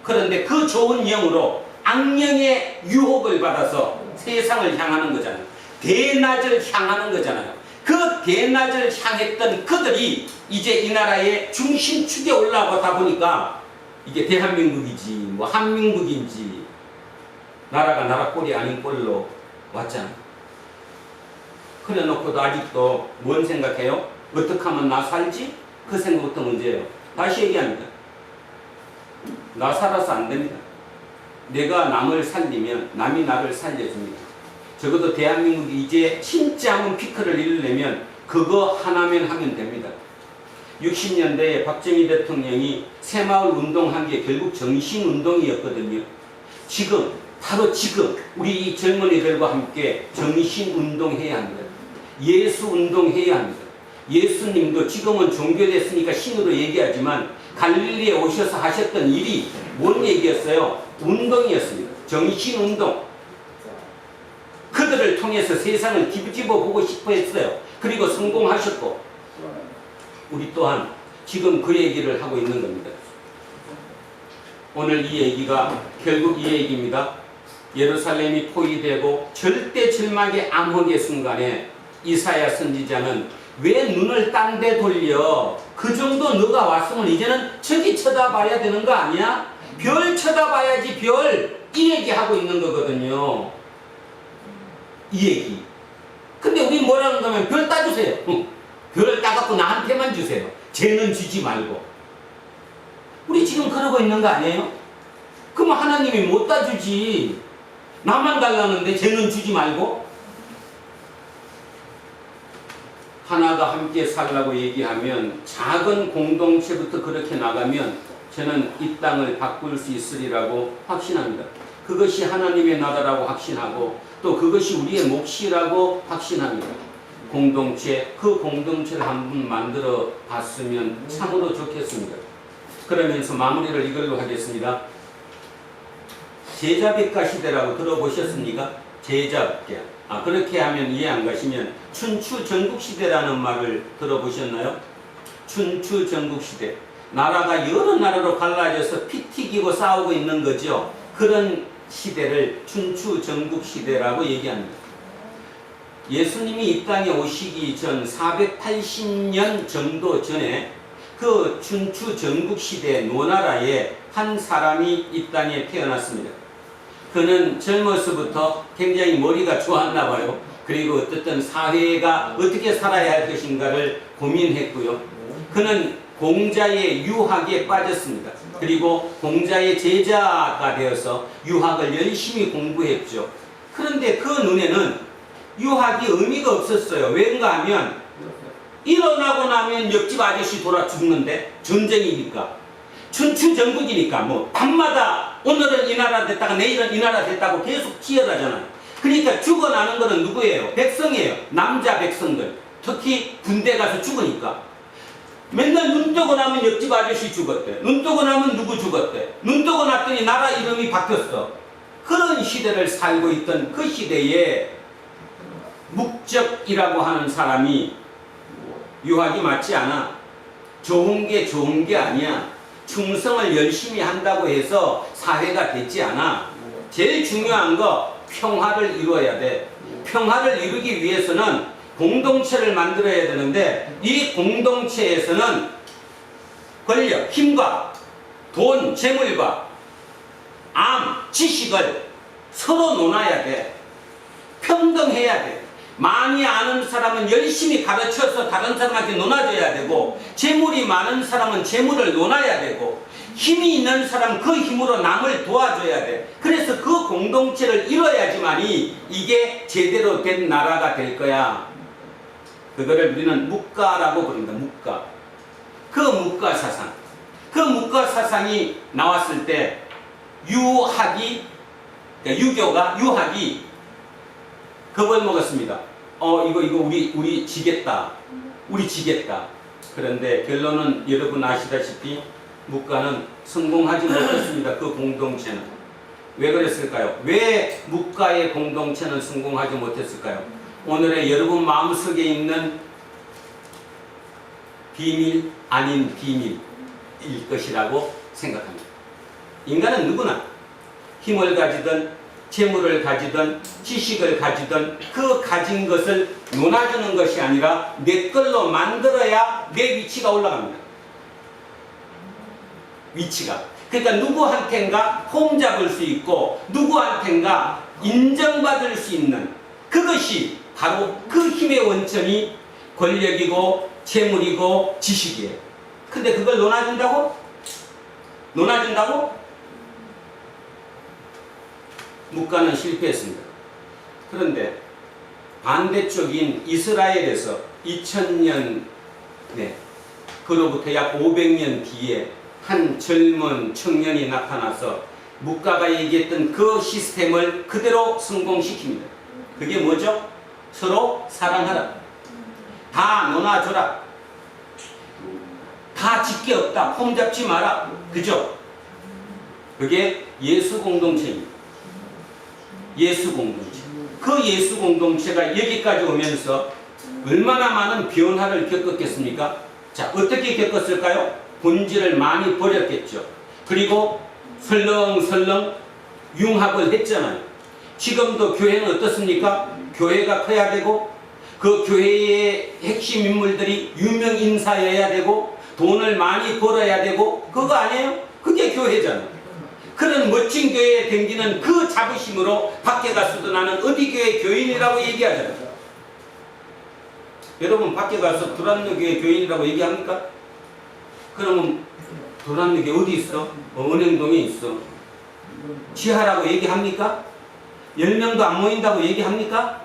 Speaker 1: 그런데 그 좋은 영으로 악령의 유혹을 받아서 세상을 향하는 거잖아요. 대낮을 향하는 거잖아요. 그 대낮을 향했던 그들이 이제 이 나라의 중심축에 올라가다 보니까 이게 대한민국이지 한민국인지 나라가 나라 꼴이 아닌 꼴로 왔잖아요. 그래 놓고도 아직도 뭔 생각해요? 어떻게 하면 나 살지? 그 생각부터 문제예요. 다시 얘기합니다. 나 살아서 안 됩니다. 내가 남을 살리면 남이 나를 살려줍니다. 적어도 대한민국이 이제 진짜 한번 피크를 이루려면 그거 하나면 하면 됩니다. 60년대에 박정희 대통령이 새마을 운동한 게 결국 정신운동이었거든요. 지금, 바로 지금 우리 이 젊은이들과 함께 정신운동해야 합니다. 예수운동해야 합니다. 예수님도 지금은 종교됐으니까 신으로 얘기하지만 갈릴리에 오셔서 하셨던 일이 뭔 얘기였어요? 운동이었습니다. 정신운동. 그들을 통해서 세상을 뒤집어 보고 싶어 했어요. 그리고 성공하셨고, 우리 또한 지금 그 얘기를 하고 있는 겁니다. 오늘 이 얘기가 결국 이 얘기입니다. 예루살렘이 포위되고 절대 절망의 암흑의 순간에 이사야 선지자는 왜 눈을 딴 데 돌려? 그 정도 너가 왔으면 이제는 저기 쳐다봐야 되는 거 아니야? 별 쳐다봐야지 별! 이 얘기하고 있는 거거든요. 이 얘기. 근데 우리 뭐라는 거면 별 따주세요. 별을 따갖고 나한테만 주세요. 쟤는 주지 말고. 우리 지금 그러고 있는 거 아니에요? 그럼 하나님이 못 따주지. 나만 달라는데 쟤는 주지 말고. 하나가 함께 살라고 얘기하면 작은 공동체부터 그렇게 나가면 저는 이 땅을 바꿀 수 있으리라고 확신합니다. 그것이 하나님의 나라라고 확신하고 또 그것이 우리의 몫이라고 확신합니다. 공동체, 그 공동체를 한번 만들어 봤으면 참으로 좋겠습니다. 그러면서 마무리를 이걸로 하겠습니다. 제자백가 시대라고 들어보셨습니까? 제자백가. 그렇게 하면 이해 안 가시면 춘추 전국시대라는 말을 들어보셨나요? 춘추 전국시대. 나라가 여러 나라로 갈라져서 피 튀기고 싸우고 있는 거죠. 그런 시대를 춘추 전국시대라고 얘기합니다. 예수님이 이 땅에 오시기 전 480년 정도 전에 그 춘추 전국시대 노나라에 한 사람이 이 땅에 태어났습니다. 그는 젊어서부터 굉장히 머리가 좋았나 봐요. 그리고 어떻든 사회가 어떻게 살아야 할 것인가를 고민했고요. 그는 공자의 유학에 빠졌습니다. 그리고 공자의 제자가 되어서 유학을 열심히 공부했죠. 그런데 그 눈에는 유학이 의미가 없었어요. 왜인가 하면 일어나고 나면 옆집 아저씨 돌아 죽는데 전쟁이니까 춘추 전국이니까 뭐 밤마다 오늘은 이 나라 됐다가 내일은 이 나라 됐다고 계속 치열하잖아요. 그러니까 죽어나는 거는 누구예요? 백성이에요. 남자 백성들. 특히 군대 가서 죽으니까 맨날 눈 뜨고 나면 옆집 아저씨 죽었대. 눈 뜨고 나면 누구 죽었대. 눈 뜨고 났더니 나라 이름이 바뀌었어. 그런 시대를 살고 있던 그 시대에 묵적이라고 하는 사람이 유학이 맞지 않아. 좋은 게 아니야. 충성을 열심히 한다고 해서 사회가 되지 않아. 제일 중요한 거 평화를 이루어야 돼. 평화를 이루기 위해서는 공동체를 만들어야 되는데 이 공동체에서는 권력, 힘과 돈, 재물과 지식을 서로 논아야 돼. 평등해야 돼. 많이 아는 사람은 열심히 가르쳐서 다른 사람한테 논아줘야 되고 재물이 많은 사람은 재물을 논아야 되고 힘이 있는 사람은 그 힘으로 남을 도와줘야 돼. 그래서 그 공동체를 이뤄야지만이 이게 제대로 된 나라가 될 거야. 그거를 우리는 묵가라고 부릅니다. 묵가. 그 묵가 사상. 그 묵가 사상이 나왔을 때 유학이 겁을 먹었습니다. 이거 우리 지겠다. 우리 지겠다. 그런데 결론은 여러분 아시다시피 묵가는 성공하지 못했습니다. 그 공동체는. 왜 그랬을까요? 왜 묵가의 공동체는 성공하지 못했을까요? 오늘의 여러분 마음속에 있는 비밀 아닌 비밀일 것이라고 생각합니다. 인간은 누구나 힘을 가지든 재물을 가지든 지식을 가지든 그 가진 것을 논아주는 것이 아니라 내 걸로 만들어야 내 위치가 올라갑니다. 위치가. 그러니까 누구한텐가 폼 잡을 수 있고 누구한텐가 인정받을 수 있는 그것이 바로 그 힘의 원천이 권력이고 재물이고 지식이에요. 근데 그걸 논아준다고? 묵가는 실패했습니다. 그런데 반대쪽인 이스라엘에서 2000년 그로부터 약 500년 뒤에 한 젊은 청년이 나타나서 묵가가 얘기했던 그 시스템을 그대로 성공시킵니다. 그게 뭐죠? 서로 사랑하라. 다 논아줘라. 다 짓게 없다. 폼 잡지 마라. 그죠? 그게 예수 공동체입니다. 예수 공동체. 그 예수 공동체가 여기까지 오면서 얼마나 많은 변화를 겪었겠습니까? 자, 어떻게 겪었을까요? 본질을 많이 버렸겠죠. 그리고 설렁설렁 융합을 했잖아요. 지금도 교회는 어떻습니까? 교회가 커야 되고 그 교회의 핵심 인물들이 유명 인사여야 되고 돈을 많이 벌어야 되고 그거 아니에요? 그게 교회잖아요. 그런 멋진 교회에 댕기는 그 자부심으로 밖에 가서도 나는 어디 교회 교인이라고 얘기하잖아요. 여러분 밖에 가서 두란노 교회 교인이라고 얘기합니까? 그러면 두란노 교회 어디 있어? 은행동에 있어. 지하라고 얘기합니까? 10명도 안 모인다고 얘기합니까?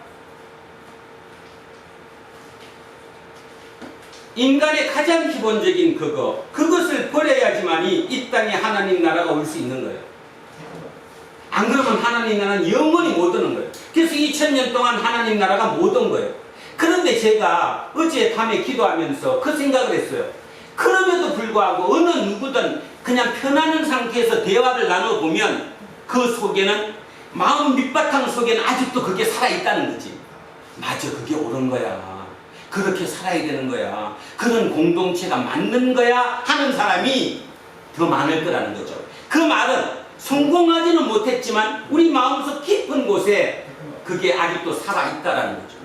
Speaker 1: 인간의 가장 기본적인 그것을 버려야지만이 이 땅에 하나님 나라가 올 수 있는 거예요. 안 그러면 하나님 나라는 영원히 못 오는 거예요. 그래서 2000년 동안 하나님 나라가 못 온 거예요. 그런데 제가 어제 밤에 기도하면서 그 생각을 했어요. 그럼에도 불구하고 어느 누구든 그냥 편안한 상태에서 대화를 나눠보면 그 속에는 마음 밑바탕 속에는 아직도 그게 살아있다는 거지. 맞아, 그게 옳은 거야. 그렇게 살아야 되는 거야. 그런 공동체가 맞는 거야 하는 사람이 더 많을 거라는 거죠. 그 말은 성공하지는 못했지만 우리 마음속 깊은 곳에 그게 아직도 살아있다라는 거죠.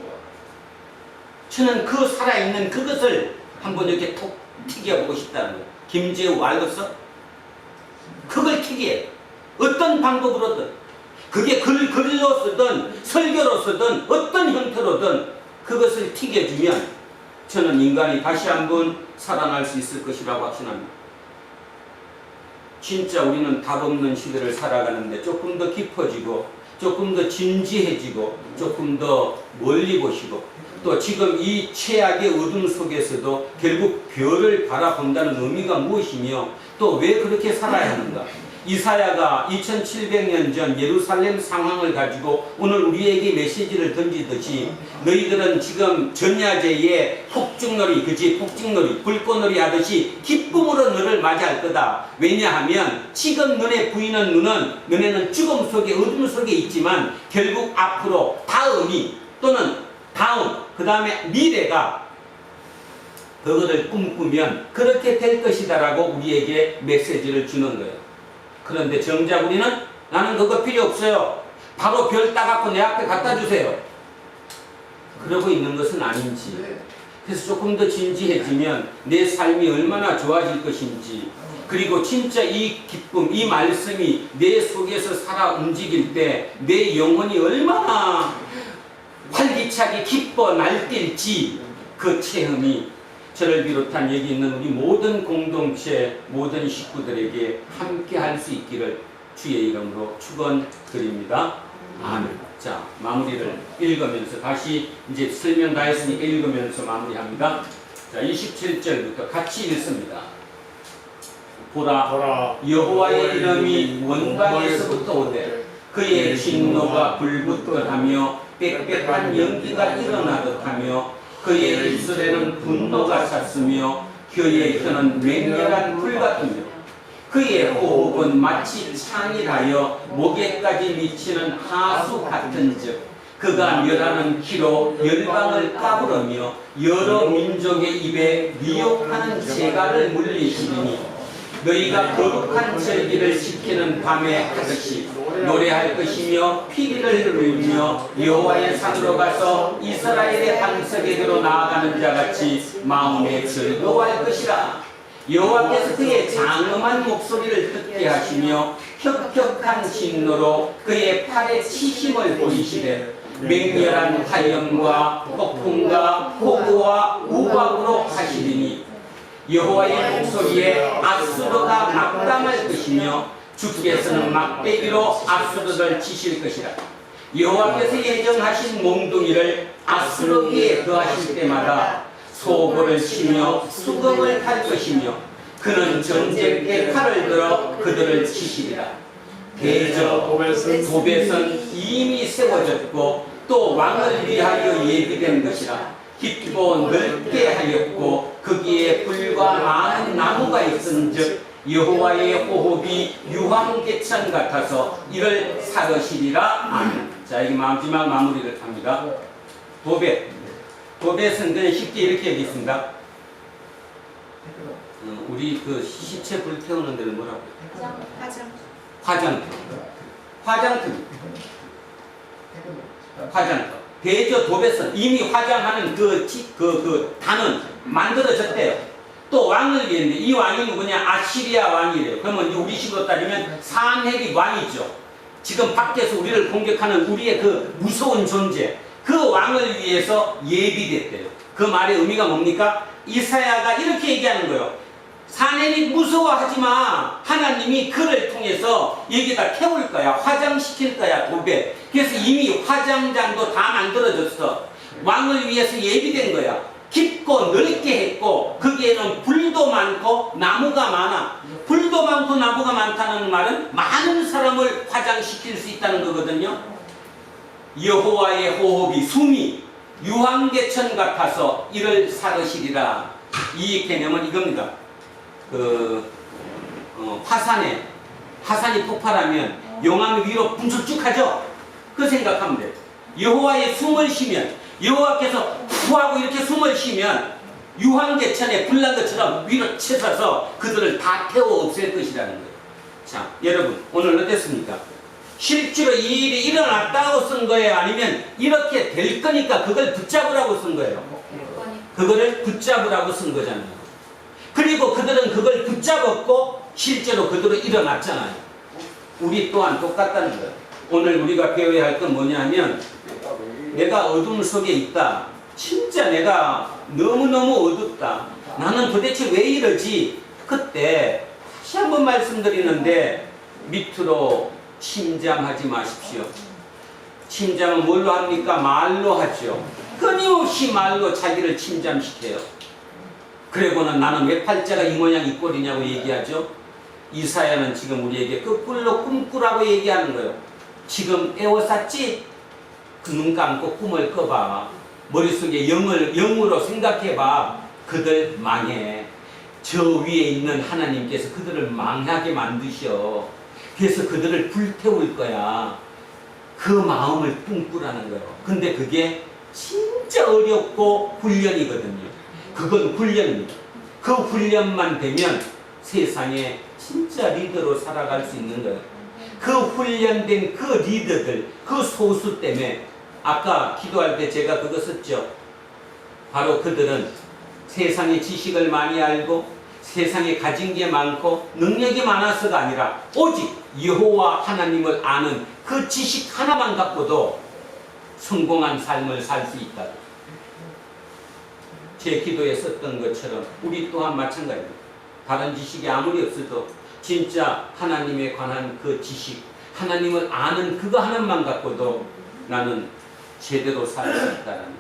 Speaker 1: 저는 그 살아있는 그것을 한번 이렇게 톡 튀겨보고 싶다는 거예요. 김재우 알겠어? 그걸 튀겨요. 어떤 방법으로든 그게 글로 쓰든 설교로 쓰든 어떤 형태로든 그것을 튀겨주면 저는 인간이 다시 한번 살아날 수 있을 것이라고 확신합니다. 진짜 우리는 답 없는 시대를 살아가는데 조금 더 깊어지고 조금 더 진지해지고 조금 더 멀리 보시고 또 지금 이 최악의 어둠 속에서도 결국 별을 바라본다는 의미가 무엇이며 또 왜 그렇게 살아야 하는가? 이사야가 2700년 전 예루살렘 상황을 가지고 오늘 우리에게 메시지를 던지듯이 너희들은 지금 전야제에 폭죽놀이, 그지? 폭죽놀이, 불꽃놀이 하듯이 기쁨으로 너를 맞이할 거다. 왜냐하면 지금 너네 부인은 너네는 죽음 속에 어둠 속에 있지만 결국 앞으로 다음이 또는 다음 그 다음에 미래가 그거를 꿈꾸면 그렇게 될 것이다 라고 우리에게 메시지를 주는 거예요. 그런데 정작 우리는 나는 그거 필요 없어요. 바로 별 따갖고 내 앞에 갖다 주세요. 그러고 있는 것은 아닌지. 그래서 조금 더 진지해지면 내 삶이 얼마나 좋아질 것인지 그리고 진짜 이 기쁨, 이 말씀이 내 속에서 살아 움직일 때 내 영혼이 얼마나 활기차게 기뻐 날뛸지 그 체험이 저를 비롯한 여기 있는 우리 모든 공동체, 모든 식구들에게 함께 할 수 있기를 주의 이름으로 축원드립니다. 아멘. 자, 마무리를 읽으면서 다시 이제 설명 다 했으니 읽으면서 마무리합니다. 자, 27절부터 같이 읽습니다. 보라, 여호와의 이름이 원방에서부터 오되 그의 진노가 불붙듯하며 빽빽한 연기가 일어나듯 하며 그의 입술에는 분노가 찼으며 그의 혀는 맹렬한 불 같으며 그의 호흡은 마치 창이라여 목에까지 미치는 하수 같은즉 그가 멸하는 키로 열방을 까부르며 여러 민족의 입에 미혹하는 재갈을 물리시리니 너희가 거룩한 절기를 지키는 밤에 하듯이 노래할 것이며 피리를 불며 여호와의 산으로 가서 이스라엘의 반석에게로 나아가는 자같이 마음에 즐거워할 것이라. 여호와께서 그의 장엄한 목소리를 듣게 하시며 혁혁한 진노로 그의 팔에 치심을 보이시되 맹렬한 화염과 폭풍과 폭우와 우박으로 하시리니 여호와의 목소리에 아수르가 낙담할 것이며 주께서는 막대기로 아수르를 치실 것이라. 여호와께서 예정하신 몽둥이를 아수르 위에 더하실 때마다 소고를 치며 수금을 탈 것이며 그는 전쟁때 칼을 들어 그들을 치시리라. 대저 도벳은 이미 세워졌고 또 왕을 위하여 예비된 것이라. 깊고 넓게 하였고 거기에 불과 많은 나무가 있은즉 여호와의 호흡이 유황개천 같아서 이를 사르시리라. 아멘. 자, 이게 마지막 마무리를 합니다. 도벳 도배선 그냥 쉽게 이렇게 얘기했습니다. 우리 그 시체 불태우는 데는 뭐라고 해요? 화장터. 화장터. 대저 도배선. 이미 화장하는 그 단은 만들어졌대요. 또 왕을 위했는데 이 왕이 누구냐? 아시리아 왕이래요. 그러면 우리 식으로 따지면 산헤립 왕이죠. 지금 밖에서 우리를 공격하는 우리의 그 무서운 존재. 그 왕을 위해서 예비됐대요. 그 말의 의미가 뭡니까? 이사야가 이렇게 얘기하는 거예요. 산헤립 무서워하지 마. 하나님이 그를 통해서 여기다 태울 거야. 화장시킬 거야. 도배. 그래서 이미 화장장도 다 만들어졌어. 왕을 위해서 예비된 거야. 깊고 넓게 했고 거기에는 불도 많고 나무가 많아. 불도 많고 나무가 많다는 말은 많은 사람을 화장시킬 수 있다는 거거든요. 여호와의 호흡이 숨이 유황개천 같아서 이를 사르시리라. 이 개념은 이겁니다. 화산이 폭발하면 용암이 위로 분출쭉하죠. 그 생각하면 돼요. 여호와의 숨을 쉬면 여호와께서 푸하고 이렇게 숨을 쉬면 유황개천에 불난 것처럼 위로 치솟아서 그들을 다 태워 없앨 것이라는 거예요. 자, 여러분 오늘 어땠습니까? 실제로 이 일이 일어났다고 쓴 거예요? 아니면 이렇게 될 거니까 그걸 붙잡으라고 쓴 거예요? 그거를 붙잡으라고 쓴 거잖아요. 그리고 그들은 그걸 붙잡았고 실제로 그대로 일어났잖아요. 우리 또한 똑같다는 거예요. 오늘 우리가 배워야 할 건 뭐냐면 내가 어둠 속에 있다. 진짜 내가 너무너무 어둡다. 나는 도대체 왜 이러지? 그때 다시 한번 말씀드리는데 밑으로 침잠하지 마십시오. 침잠은 뭘로 합니까? 말로 하죠. 끊임없이 말로 자기를 침잠시켜요. 그리고는 나는 왜 팔자가 이 모양 이 꼴이냐고 얘기하죠. 이사야는 지금 우리에게 거꾸로 꿈꾸라고 얘기하는 거예요. 지금 애워쌌지? 그 눈 감고 꿈을 꿔봐. 머릿속에 영으로 생각해봐. 그들 망해. 저 위에 있는 하나님께서 그들을 망하게 만드셔. 그래서 그들을 불태울 거야. 그 마음을 꿈꾸라는 거예요. 근데 그게 진짜 어렵고 훈련이거든요. 그건 훈련입니다. 그 훈련만 되면 세상에 진짜 리더로 살아갈 수 있는 거예요. 그 훈련된 그 리더들, 그 소수 때문에 아까 기도할 때 제가 그거 썼죠. 바로 그들은 세상의 지식을 많이 알고 세상에 가진 게 많고 능력이 많아서가 아니라 오직 여호와 하나님을 아는 그 지식 하나만 갖고도 성공한 삶을 살 수 있다. 제 기도에 썼던 것처럼 우리 또한 마찬가지입니다. 다른 지식이 아무리 없어도 진짜 하나님에 관한 그 지식, 하나님을 아는 그거 하나만 갖고도 나는 제대로 살 수 있다는 거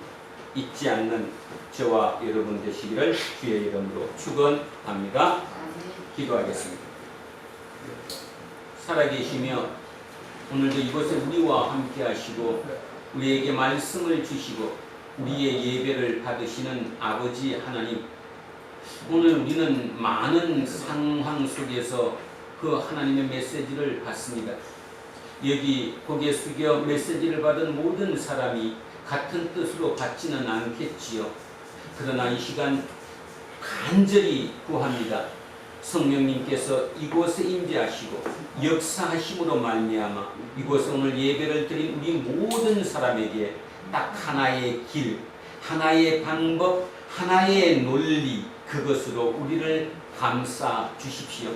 Speaker 1: 잊지 않는 저와 여러분 되시기를 주의 이름으로 축원합니다. 기도하겠습니다. 살아계시며 오늘도 이곳에 우리와 함께 하시고 우리에게 말씀을 주시고 우리의 예배를 받으시는 아버지 하나님, 오늘 우리는 많은 상황 속에서 그 하나님의 메시지를 받습니다. 여기 고개 숙여 메시지를 받은 모든 사람이 같은 뜻으로 받지는 않겠지요. 그러나 이 시간 간절히 구합니다. 성령님께서 이곳에 임재하시고 역사하심으로 말미암아 이곳에 오늘 예배를 드린 우리 모든 사람에게 딱 하나의 길, 하나의 방법, 하나의 논리, 그것으로 우리를 감싸 주십시오.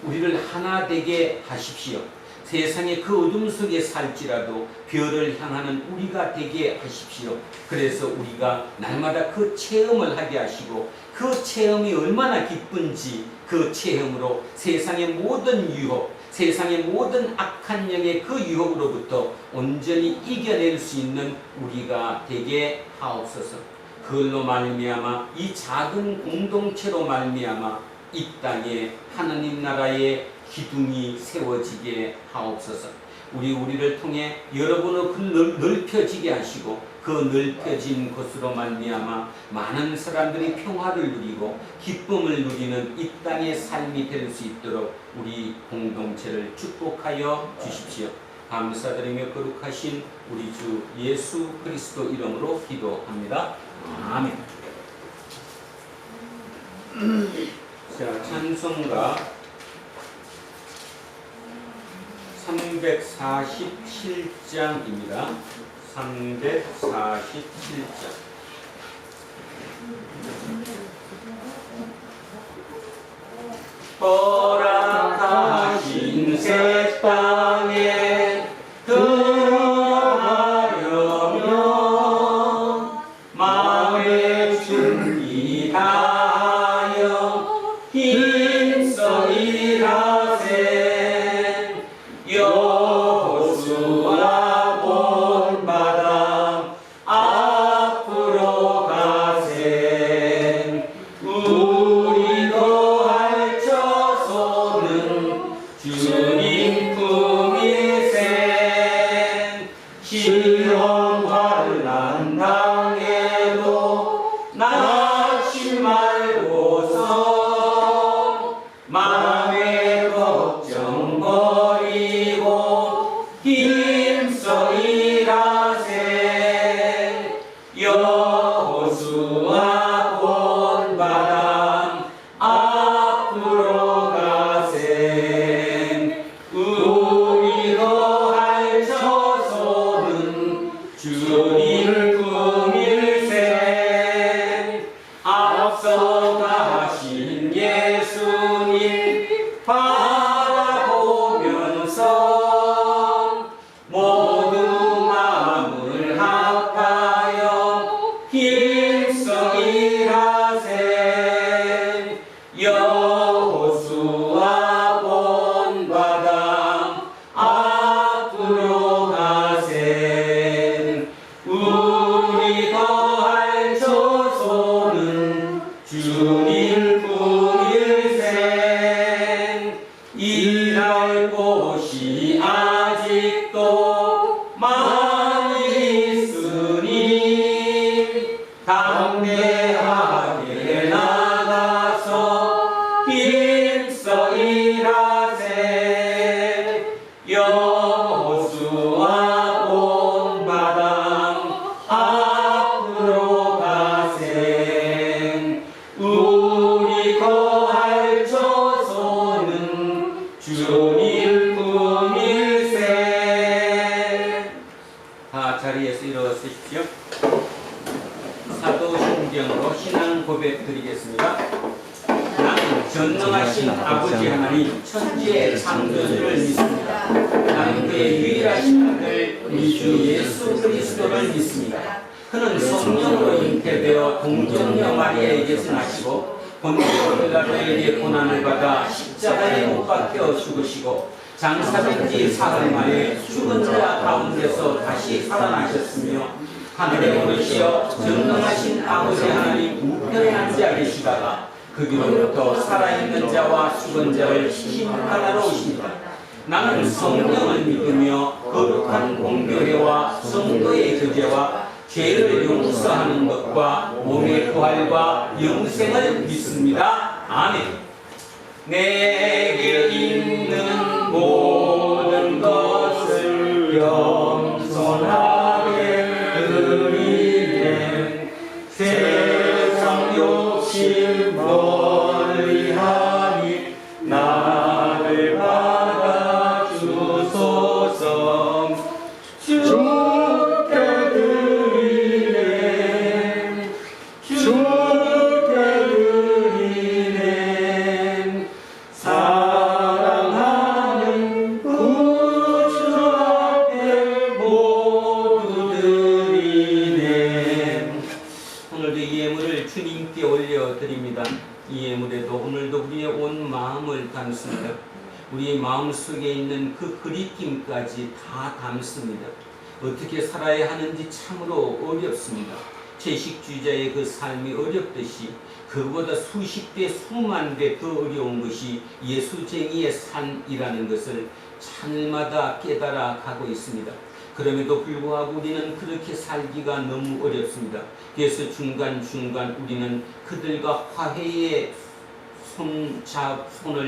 Speaker 1: 우리를 하나 되게 하십시오. 세상의 그 어둠 속에 살지라도 별을 향하는 우리가 되게 하십시오. 그래서 우리가 날마다 그 체험을 하게 하시고 그 체험이 얼마나 기쁜지 그 체험으로 세상의 모든 유혹, 세상의 모든 악한 영의 그 유혹으로부터 온전히 이겨낼 수 있는 우리가 되게 하옵소서. 그걸로 말미암아 이 작은 공동체로 말미암아 이 땅에 하나님 나라의 기둥이 세워지게 하옵소서. 우리를 통해 여러분의 그 넓혀지게 하시고 그 넓혀진 곳으로 말미암아 많은 사람들이 평화를 누리고 기쁨을 누리는 이 땅의 삶이 될 수 있도록 우리 공동체를 축복하여 주십시오. 감사드리며 거룩하신 우리 주 예수 그리스도 이름으로 기도합니다. 아멘. 자, 찬송가 347장입니다. 347장. 허락하신 새 땅에 들어가려면 마음의 준비 다하여 힘써 일하세. 여호수아 본바람 앞으로 가세. 우리도 알쳐서는 주님 품일세. 시험 환난 당해도 낙심 말고서 마음의 걱정 버리고 힘써 일하세. 여호수아 본바람 앞으로 가세. 우리도 알쳐서는 주님을 품일세. 앞서 가신 예수님 바라보면서 모두 마음을 합하여 힘써 일하세. 여호수아 본바람 앞으로 가세. 우리도 알쳐서는 주님 품일세. 일할 곳이 아직도 많이 있으니 담대하게 나가서 힘써 일하세. 여호수아 본바람 앞으로 가세. 우리가 알쳐서는 주님 품일세. 다 자리에서 일어서십시오. 사도신경으로 신앙 고백 드리겠습니다. 나는 전능하신 아버지 하나님 천지의 창조주를 믿습니다. 나는 그의 유일하신 아들 우리 주 예수 그리스도를 믿습니다. 그는 성령으로 잉태되어 동정녀 마리아에게서 나시고 본디오 빌라도에게 고난을 받아 십자가에 못 박혀 죽으시고 장사된 지 사흘 만에 죽은 자 가운데서 다시 살아나셨으며 하늘에 오르시어 전능하신 아버지 하나님 우편에 앉아 계시다가 그 뒤로부터 살아있는 자와 죽은 자를 심판하러 오십니다. 나는 성령을 믿으며 거룩한 공교회와 성도의 교제와 죄를 용서하는 것과 몸의 부활과 영생을 믿습니다. 아멘. 내게 있는 모든 것을 겸손하게 드리네. 세상 욕심 멀리하니 나를 받아주소서. 주께 드리네. 주께 드리네. 사랑하는 구주 앞에 모두 드리네. 오늘도 이 예물을 주님께 올려드립니다. 이 예물에도 오늘도 우리의 온 마음을 담습니다. 우리의 마음속에 있는 그 그리낌까지 다 담습니다. 어떻게 살아야 하는지 참으로 어렵습니다. 채식주의자의 그 삶이 어렵듯이 그보다 수십 배, 수만 배 더 어려운 것이 예수쟁이의 삶이라는 것을 하늘마다 깨달아 가고 있습니다. 그럼에도 불구하고 우리는 그렇게 살기가 너무 어렵습니다. 그래서 중간중간 우리는 그들과 화해의 손을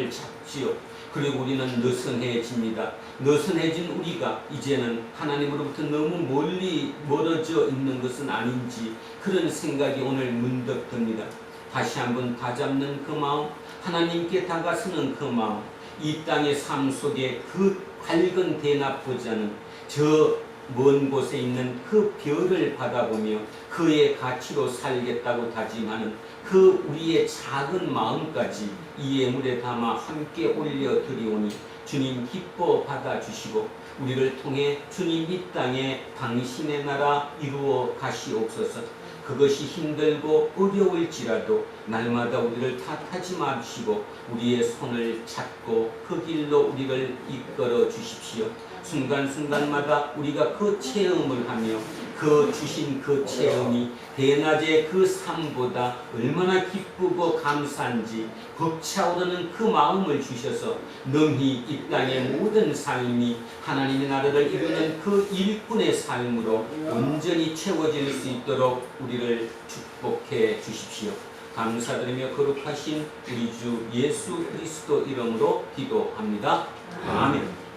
Speaker 1: 잡지요. 그리고 우리는 느슨해집니다. 느슨해진 우리가 이제는 하나님으로부터 너무 멀리 멀어져 있는 것은 아닌지 그런 생각이 오늘 문득 듭니다. 다시 한번 다잡는 그 마음, 하나님께 다가서는 그 마음, 이 땅의 삶 속에 그 밝은 대낮보자는 저 먼 곳에 있는 그 별을 바라보며 그의 가치로 살겠다고 다짐하는 그 우리의 작은 마음까지 이 예물에 담아 함께 올려드리오니 주님 기뻐 받아주시고 우리를 통해 주님 이 땅에 당신의 나라 이루어 가시옵소서. 그것이 힘들고 어려울지라도 날마다 우리를 탓하지 마시고 우리의 손을 잡고 그 길로 우리를 이끌어 주십시오. 순간순간마다 우리가 그 체험을 하며 그 주신 그 체험이 대낮의 그 삶보다 얼마나 기쁘고 감사한지 벅차오르는 그 마음을 주셔서 능히 이 땅의 모든 삶이 하나님의 나라를 이루는 그 일꾼의 삶으로 온전히 채워질 수 있도록 우리를 축복해 주십시오. 감사드리며 거룩하신 우리 주 예수 그리스도 이름으로 기도합니다. 아멘.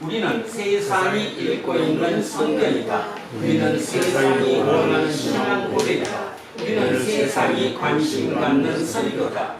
Speaker 1: 우리는 세상이 읽고 있는 성경이다. 우리는 세상이 원하는 신앙 고백이다. 우리는 세상이 관심 갖는 설교다.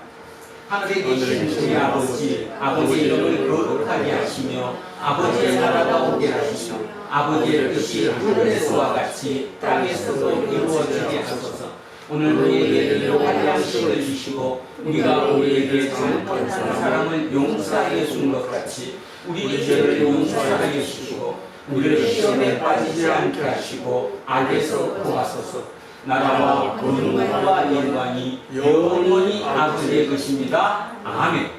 Speaker 1: 하늘에 계신 우리 아버지, 아버지의 이름을 거룩하게 하시며 아버지의 나라가 오게 하시며 아버지의 뜻이 하늘에서와 같이 땅에서도 이루어지게 하소서. 오늘 우리에게 일용할 양식을 주시고 우리가 우리에게 잘못한 사람을 용서하여 준 것 같이 우리 죄를 용서하여 주시고 우리를 시험에 빠지지 않게 하시고 악에서 구하소서. 나라와 권능과 영광이 영원히 아버지의 것입니다. 아멘.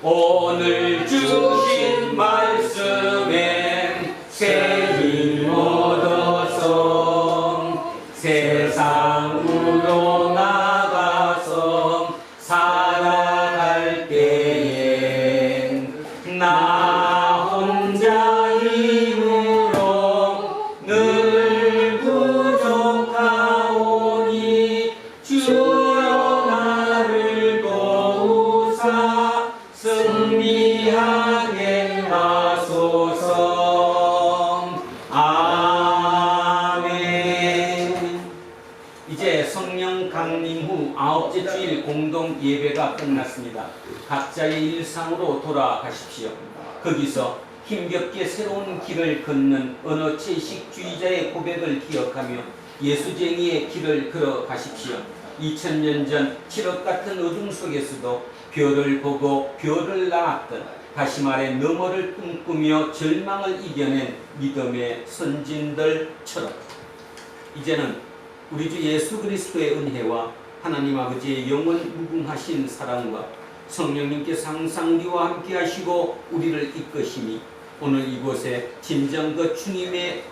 Speaker 1: 오늘 주신 말씀엔 새 힘 얻어서 세상으로 나가서 살아갈 때엔 나 혼자 힘으로 늘 부족하오니 주여 나를 도우사 승리하게 하소서. 아멘. 이제 성령 강림 후 9째 주일 공동 예배가 끝났습니다. 각자의 일상으로 돌아가십시오. 거기서 힘겹게 새로운 길을 걷는 어느 채식주의자의 고백을 기억하며 예수쟁이의 길을 걸어가십시오. 2000년 전 칠흑 같은 어둠 속에서도 별을 보고 별을 낳았던, 다시 말해 너머를 꿈꾸며 절망을 이겨낸 믿음의 선진들처럼 이제는 우리 주 예수 그리스도의 은혜와 하나님 아버지의 영원 무궁하신 사랑과 성령님께서 항상 우리와 함께 하시고 우리를 이끄시니 오늘 이곳에 진정 그 주님의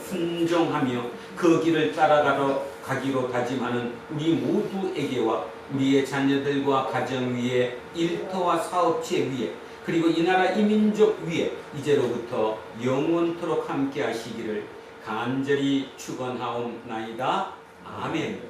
Speaker 1: 순종하며 그 길을 따라가러 가기로 다짐하는 우리 모두에게와 우리의 자녀들과 가정 위에, 일터와 사업체 위에, 그리고 이 나라 이 민족 위에 이제로부터 영원토록 함께 하시기를 간절히 축원하옵나이다. 아멘.